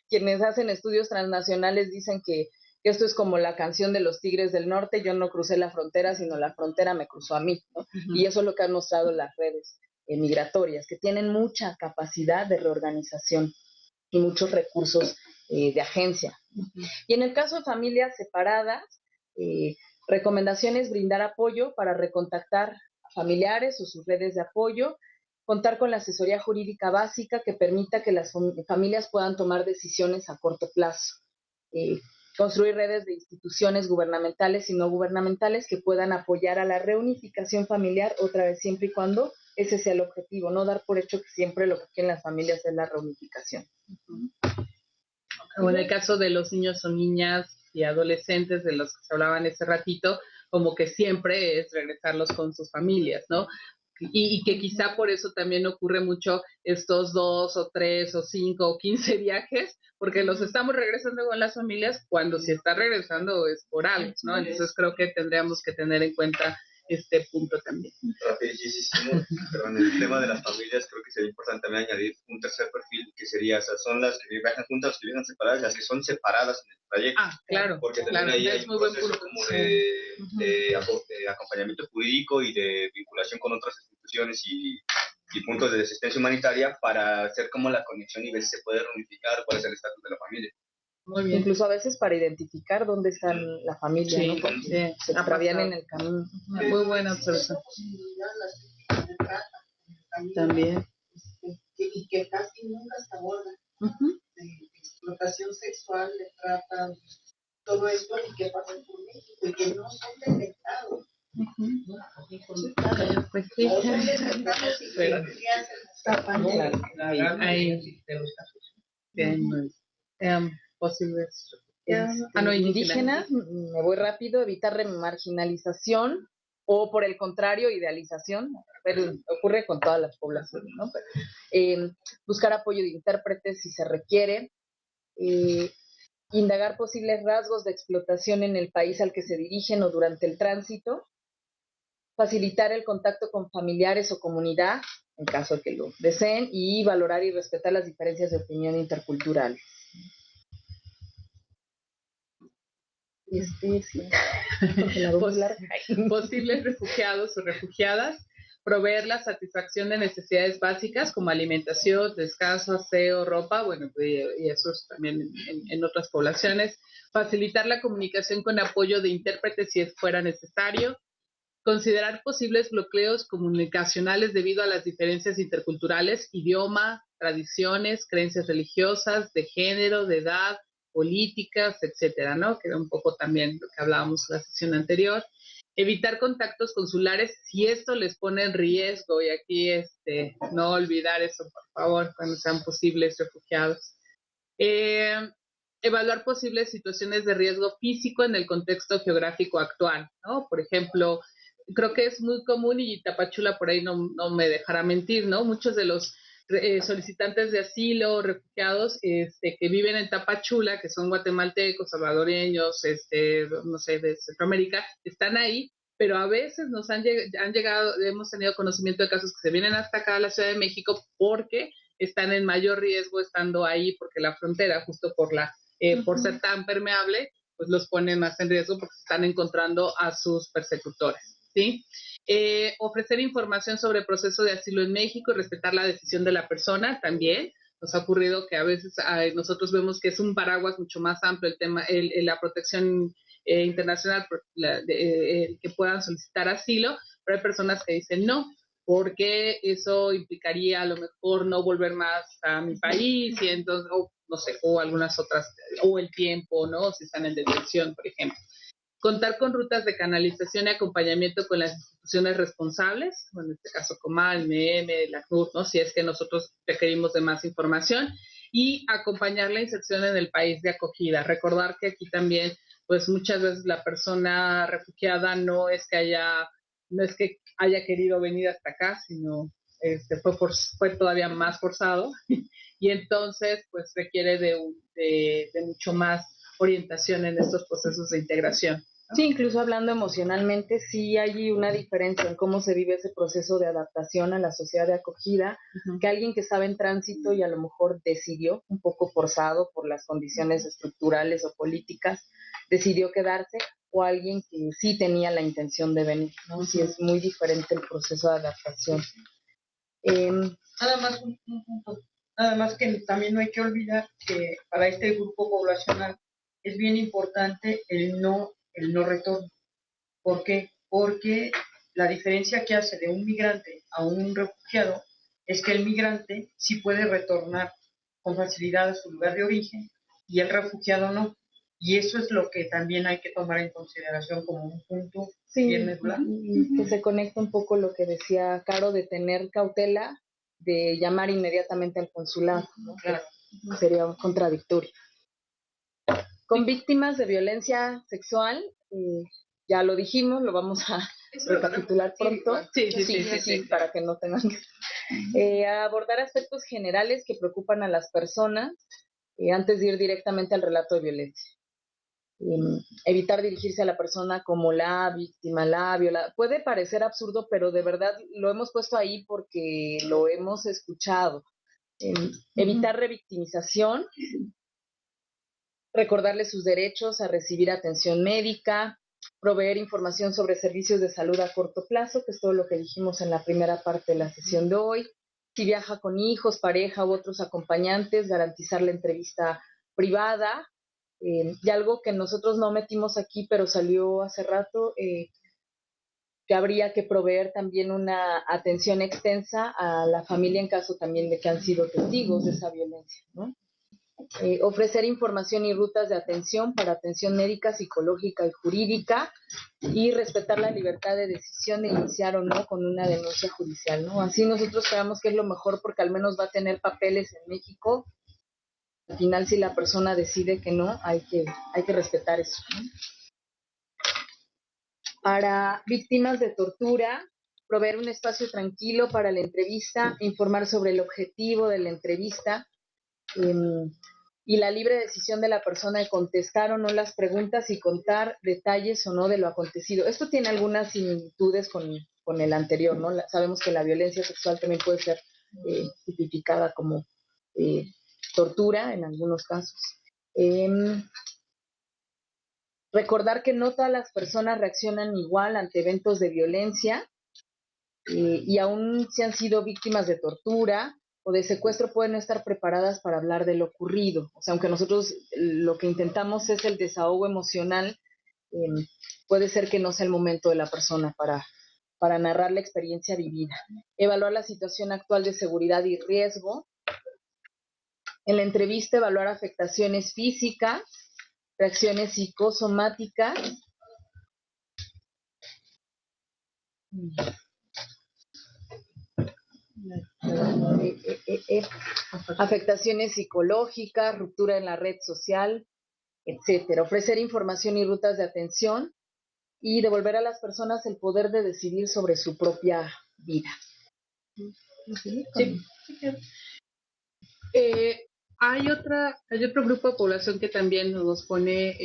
quienes hacen estudios transnacionales dicen que esto es como la canción de los Tigres del Norte, yo no crucé la frontera, sino la frontera me cruzó a mí, ¿no? Y eso es lo que han mostrado las redes migratorias, que tienen mucha capacidad de reorganización y muchos recursos de agencia. Y en el caso de familias separadas, recomendaciones: brindar apoyo para recontactar a familiares o sus redes de apoyo, contar con la asesoría jurídica básica que permita que las familias puedan tomar decisiones a corto plazo, construir redes de instituciones gubernamentales y no gubernamentales que puedan apoyar a la reunificación familiar, otra vez siempre y cuando ese sea el objetivo, no dar por hecho que siempre lo que quieren las familias es la reunificación. O en el caso de los niños o niñas y adolescentes de los que se hablaban ese ratito, como que siempre es regresarlos con sus familias, ¿no? Y que quizá por eso también ocurre mucho estos 2 o 3 o 5 o 15 viajes, porque los estamos regresando con las familias cuando si está regresando es por algo, ¿no? Entonces creo que tendríamos que tener en cuenta este punto también. Rapidísimo, pero en el tema de las familias creo que sería importante también añadir un tercer perfil, que sería, o sea, son las que viajan juntas, las que viajan separadas, y las que son separadas en el trayecto. Claro. Porque también ahí hay un proceso como de acompañamiento jurídico y de vinculación con otras instituciones y puntos de asistencia humanitaria para hacer como la conexión y ver si se puede reunificar cuál es el estatus de la familia. Muy bien. Incluso a veces para identificar dónde está la familia, sí, ¿no? Porque se extravían en el camino. Muy buena observación. También. Y que casi nunca se aborda. De explotación sexual, de trata, todo esto, y que pasan por México, y que no son detectados. Pues sí. Posibles indígenas, me voy rápido, evitar marginalización o por el contrario idealización, pero ocurre con todas las poblaciones, ¿no? Pero, buscar apoyo de intérpretes si se requiere, indagar posibles rasgos de explotación en el país al que se dirigen o durante el tránsito, facilitar el contacto con familiares o comunidad en caso de que lo deseen, y valorar y respetar las diferencias de opinión interculturales. Posibles refugiados o refugiadas, proveer la satisfacción de necesidades básicas como alimentación, descanso, aseo, ropa, bueno, y eso es también en otras poblaciones, facilitar la comunicación con apoyo de intérpretes si fuera necesario, considerar posibles bloqueos comunicacionales debido a las diferencias interculturales, idioma, tradiciones, creencias religiosas, de género, de edad, políticas, etcétera, ¿no? Que era un poco también lo que hablábamos en la sesión anterior. Evitar contactos consulares si esto les pone en riesgo, y aquí no olvidar eso, por favor, cuando sean posibles refugiados. Evaluar posibles situaciones de riesgo físico en el contexto geográfico actual, ¿no? Por ejemplo, creo que es muy común, y Tapachula por ahí no me dejará mentir, ¿no? Muchos de los solicitantes de asilo, refugiados que viven en Tapachula, que son guatemaltecos, salvadoreños, no sé, de Centroamérica, están ahí, pero a veces nos han llegado, hemos tenido conocimiento de casos que se vienen hasta acá a la Ciudad de México porque están en mayor riesgo estando ahí, porque la frontera, justo por ser tan permeable, pues los pone más en riesgo porque se están encontrando a sus persecutores, ¿sí? Ofrecer información sobre el proceso de asilo en México y respetar la decisión de la persona también. Nos ha ocurrido que a veces nosotros vemos que es un paraguas mucho más amplio el tema, la protección internacional, que puedan solicitar asilo, pero hay personas que dicen no, porque eso implicaría a lo mejor no volver más a mi país, y entonces, no sé, o algunas otras, o el tiempo, ¿no? Si están en detención, por ejemplo. Contar con rutas de canalización y acompañamiento con las instituciones responsables, bueno, en este caso Comal, MEM, la CNUR, ¿no? Si es que nosotros requerimos de más información, y acompañar la inserción en el país de acogida. Recordar que aquí también, pues muchas veces la persona refugiada no es que haya querido venir hasta acá, sino fue todavía más forzado, y entonces pues requiere de mucho más orientación en estos procesos de integración. Sí, incluso hablando emocionalmente, sí hay una diferencia en cómo se vive ese proceso de adaptación a la sociedad de acogida, que alguien que estaba en tránsito y a lo mejor decidió, un poco forzado por las condiciones estructurales o políticas, decidió quedarse, o alguien que sí tenía la intención de venir, ¿no? Sí, es muy diferente el proceso de adaptación. Nada más un punto. Nada más que también no hay que olvidar que para este grupo poblacional es bien importante el no retorno. ¿Por qué? Porque la diferencia que hace de un migrante a un refugiado es que el migrante sí puede retornar con facilidad a su lugar de origen y el refugiado no. Y eso es lo que también hay que tomar en consideración como un punto bien medular. Que se conecta un poco lo que decía Caro de tener cautela, de llamar inmediatamente al consulado, ¿no? Claro. Sería contradictorio. Con víctimas de violencia sexual, ya lo dijimos, lo vamos a recapitular pronto. Sí, para que no tengan que... abordar aspectos generales que preocupan a las personas antes de ir directamente al relato de violencia. Evitar dirigirse a la persona como la víctima, la violada. Puede parecer absurdo, pero de verdad lo hemos puesto ahí porque lo hemos escuchado. Evitar revictimización, recordarle sus derechos a recibir atención médica, proveer información sobre servicios de salud a corto plazo, que es todo lo que dijimos en la primera parte de la sesión de hoy. Si viaja con hijos, pareja u otros acompañantes, garantizar la entrevista privada. Y algo que nosotros no metimos aquí, pero salió hace rato, que habría que proveer también una atención extensa a la familia en caso también de que han sido testigos de esa violencia, ¿no? Ofrecer información y rutas de atención para atención médica, psicológica y jurídica, y respetar la libertad de decisión de iniciar o no con una denuncia judicial, ¿no? Así nosotros creemos que es lo mejor porque al menos va a tener papeles en México. Al final, si la persona decide que no, hay que respetar eso, ¿no? Para víctimas de tortura, proveer un espacio tranquilo para la entrevista, informar sobre el objetivo de la entrevista, y la libre decisión de la persona de contestar o no las preguntas y contar detalles o no de lo acontecido. Esto tiene algunas similitudes con el anterior, ¿no? Sabemos que la violencia sexual también puede ser tipificada como tortura en algunos casos. Recordar que no todas las personas reaccionan igual ante eventos de violencia, y aún si han sido víctimas de tortura o de secuestro pueden no estar preparadas para hablar de lo ocurrido. O sea, aunque nosotros lo que intentamos es el desahogo emocional, puede ser que no sea el momento de la persona para narrar la experiencia vivida. Evaluar la situación actual de seguridad y riesgo. En la entrevista, evaluar afectaciones físicas, reacciones psicosomáticas, afectaciones psicológicas, ruptura en la red social, etcétera. Ofrecer información y rutas de atención y devolver a las personas el poder de decidir sobre su propia vida. Sí. Hay otro grupo de población que también nos pone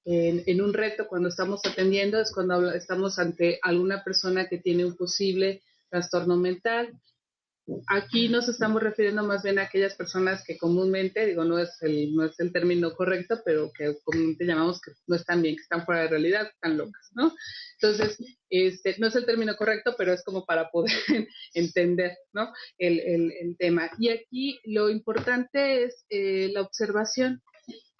en un reto cuando estamos atendiendo, es cuando estamos ante alguna persona que tiene un posible trastorno mental. Aquí nos estamos refiriendo más bien a aquellas personas que comúnmente, digo, no es el término correcto, pero que comúnmente llamamos que no están bien, que están fuera de realidad, que están locas, ¿no? Entonces, no es el término correcto, pero es como para poder entender, ¿no? El tema. Y aquí lo importante es la observación,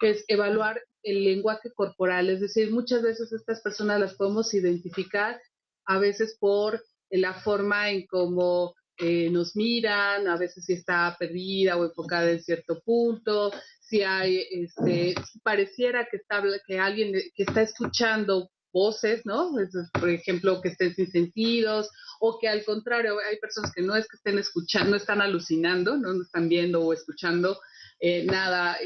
es evaluar el lenguaje corporal, es decir, muchas veces estas personas las podemos identificar a veces por la forma en cómo nos miran, a veces si está perdida o enfocada en cierto punto, si hay, pareciera que alguien que está escuchando voces, ¿no? Por ejemplo, que estén sin sentidos, o que al contrario, hay personas que no es que estén escuchando, no están alucinando, no están viendo o escuchando nada,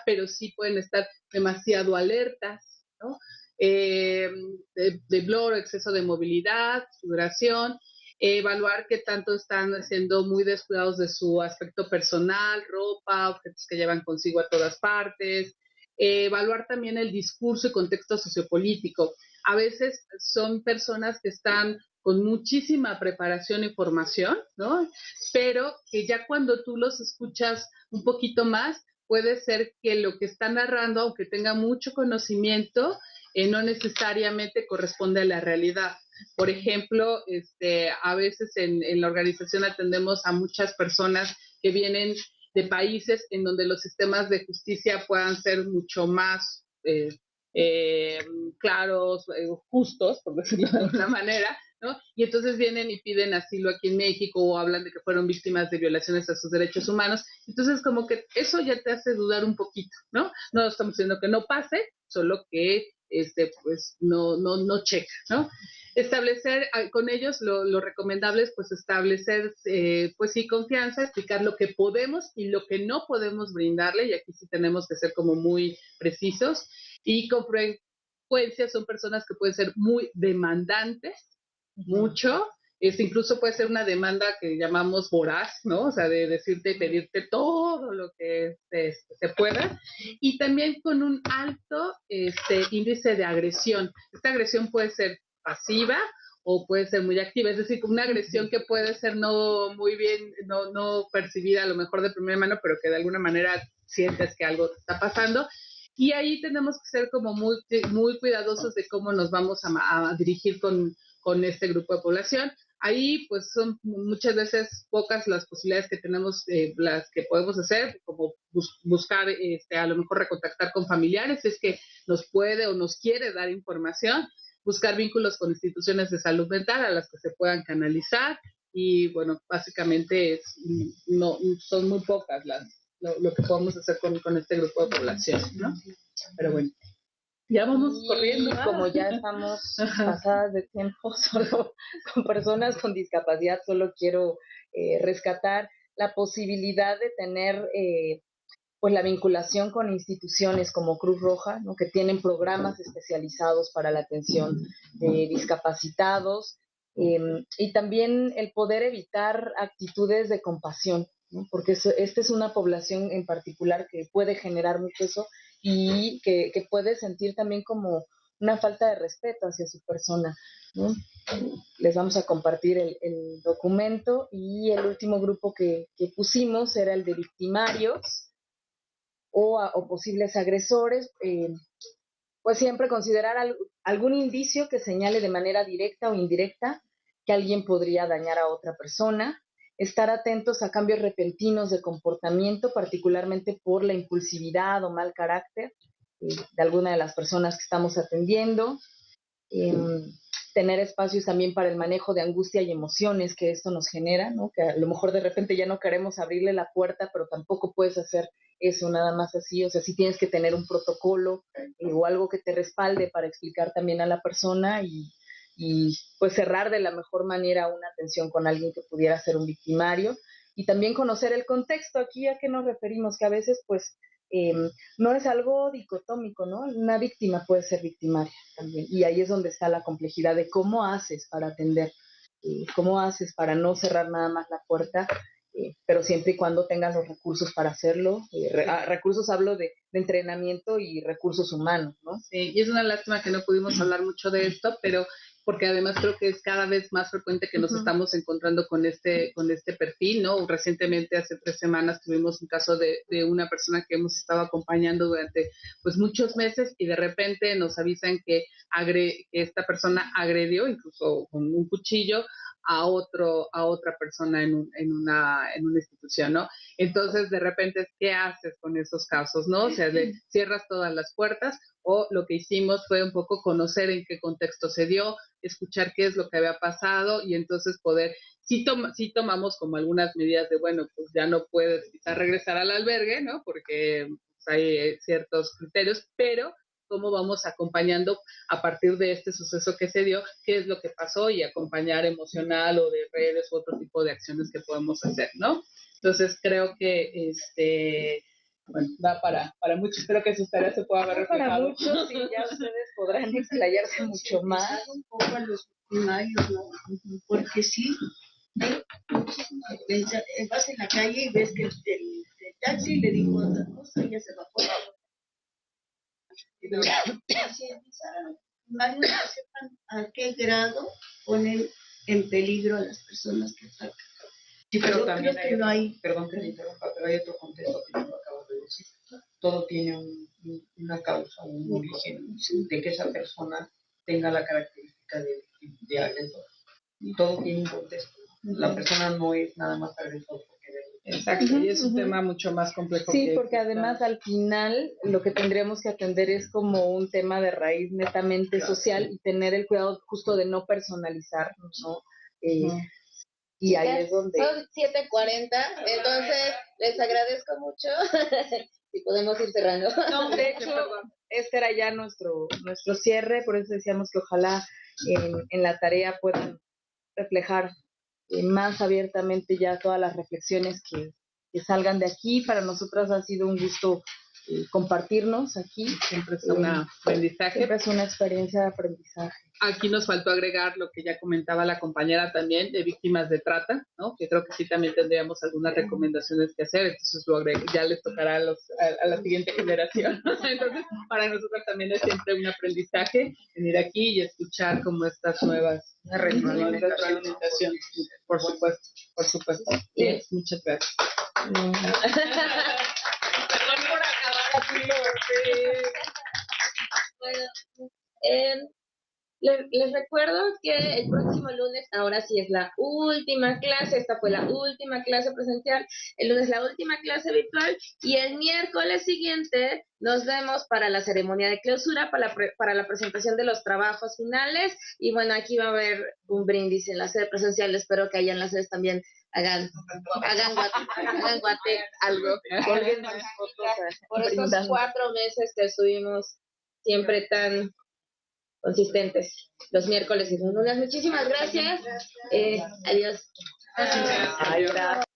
pero sí pueden estar demasiado alertas, ¿no? De blur, exceso de movilidad, sudoración, evaluar qué tanto están siendo muy descuidados de su aspecto personal, ropa, objetos que llevan consigo a todas partes, evaluar también el discurso y contexto sociopolítico. A veces son personas que están con muchísima preparación y formación, ¿no? Pero que ya cuando tú los escuchas un poquito más, puede ser que lo que están narrando, aunque tenga mucho conocimiento, no necesariamente corresponde a la realidad. Por ejemplo, a veces en la organización atendemos a muchas personas que vienen de países en donde los sistemas de justicia puedan ser mucho más claros, justos, por decirlo de alguna manera, ¿no? Y entonces vienen y piden asilo aquí en México o hablan de que fueron víctimas de violaciones a sus derechos humanos. Entonces, como que eso ya te hace dudar un poquito, ¿no? No estamos diciendo que no pase, solo que pues no checa, ¿no? Establecer con ellos lo recomendable es pues establecer pues sí confianza, explicar lo que podemos y lo que no podemos brindarle, y aquí sí tenemos que ser como muy precisos, y con frecuencia son personas que pueden ser muy demandantes, mucho, incluso puede ser una demanda que llamamos voraz, ¿no? O sea, de decirte y pedirte todo lo que se pueda, y también con un alto índice de agresión. Esta agresión puede ser pasiva o puede ser muy activa, es decir, una agresión que puede ser no muy bien, no percibida a lo mejor de primera mano, pero que de alguna manera sientes que algo te está pasando. Y ahí tenemos que ser como muy, muy cuidadosos de cómo nos vamos a dirigir con este grupo de población. Ahí pues son muchas veces pocas las posibilidades que tenemos, las que podemos hacer, como buscar a lo mejor recontactar con familiares, si es que nos puede o nos quiere dar información, buscar vínculos con instituciones de salud mental a las que se puedan canalizar, y bueno, básicamente no son muy pocas lo que podemos hacer con este grupo de población, ¿no? Pero bueno. Ya vamos corriendo. Como ya estamos pasadas de tiempo, solo con personas con discapacidad, solo quiero rescatar la posibilidad de tener pues la vinculación con instituciones como Cruz Roja, ¿no? Que tienen programas especializados para la atención de discapacitados, y también el poder evitar actitudes de compasión, ¿no? Porque esta es una población en particular que puede generar mucho eso, y que puede sentir también como una falta de respeto hacia su persona, ¿no? Les vamos a compartir el documento, y el último grupo que pusimos era el de victimarios o posibles agresores. Pues siempre considerar algún indicio que señale de manera directa o indirecta que alguien podría dañar a otra persona, estar atentos a cambios repentinos de comportamiento, particularmente por la impulsividad o mal carácter de alguna de las personas que estamos atendiendo, tener espacios también para el manejo de angustia y emociones que esto nos genera, ¿no? Que a lo mejor de repente ya no queremos abrirle la puerta, pero tampoco puedes hacer eso nada más así, o sea, sí tienes que tener un protocolo o algo que te respalde para explicar también a la persona, y pues cerrar de la mejor manera una atención con alguien que pudiera ser un victimario, y también conocer el contexto. Aquí a qué nos referimos, que a veces pues no es algo dicotómico, ¿no? Una víctima puede ser victimaria también, y ahí es donde está la complejidad de cómo haces para atender, cómo haces para no cerrar nada más la puerta, pero siempre y cuando tengas los recursos para hacerlo. Recursos hablo de entrenamiento y recursos humanos, ¿no? Sí, y es una lástima que no pudimos hablar mucho de esto, pero porque además creo que es cada vez más frecuente que nos estamos encontrando con este perfil, ¿no? Recientemente, hace 3 semanas, tuvimos un caso de una persona que hemos estado acompañando durante pues muchos meses, y de repente nos avisan que esta persona agredió, incluso con un cuchillo, a otra persona en una institución, ¿no? Entonces, de repente, ¿qué haces con esos casos, no? O sea, cierras todas las puertas, o lo que hicimos fue un poco conocer en qué contexto se dio, escuchar qué es lo que había pasado, y entonces poder, sí tomamos como algunas medidas de, bueno, pues ya no puedes quizás regresar al albergue, ¿no? Porque pues, hay ciertos criterios, pero cómo vamos acompañando a partir de este suceso que se dio, qué es lo que pasó, y acompañar emocional o de redes u otro tipo de acciones que podemos hacer, ¿no? Entonces creo que bueno, da para mucho. Espero que sus tareas se puedan ver reflejadas. Para muchos, y ya ustedes podrán explayarse mucho más. Un poco a los primarios, ¿no? Porque sí, vas en la calle y ves que el taxi le dijo otra cosa y ya se bajó. Así empezaron varios que sepan a qué grado ponen en peligro a las personas que atacan. Sí, pero también creo que no hay, perdón que me interrumpa, pero hay otro contexto que no lo acabo de decir. Todo tiene una causa, un origen de que esa persona tenga la característica de mundial, y todo tiene un contexto. La persona no es nada más agresor. Exacto, y es un tema mucho más complejo. Sí, porque además al final lo que tendríamos que atender es como un tema de raíz netamente social y tener el cuidado justo de no personalizarnos, ¿no? Y ahí es donde... Son 7:40, entonces les agradezco mucho. Si podemos ir cerrando. No, de hecho, este era ya nuestro cierre, por eso decíamos que ojalá en la tarea puedan reflejar más abiertamente ya todas las reflexiones que salgan de aquí. Para nosotras ha sido un gusto compartirnos aquí. Siempre es un aprendizaje. Siempre es una experiencia de aprendizaje. Aquí nos faltó agregar lo que ya comentaba la compañera también, de víctimas de trata, ¿no? Que creo que sí también tendríamos algunas recomendaciones que hacer, entonces lo agrego, ya les tocará a la siguiente generación. Entonces, para nosotros también es siempre un aprendizaje venir aquí y escuchar como estas nuevas retroalimentación. Por supuesto, por supuesto. Bien, muchas gracias. Perdón por acabar aquí. Bueno, les recuerdo que el próximo lunes, ahora sí es la última clase, esta fue la última clase presencial, el lunes la última clase virtual y el miércoles siguiente nos vemos para la ceremonia de clausura, para la presentación de los trabajos finales y bueno, aquí va a haber un brindis en la sede presencial, espero que allá en las sedes también hagan guate, algo, colguen sus fotos por estos 4 meses que estuvimos siempre tan consistentes los miércoles y los lunes. Muchísimas gracias. Adiós. Ay, gracias.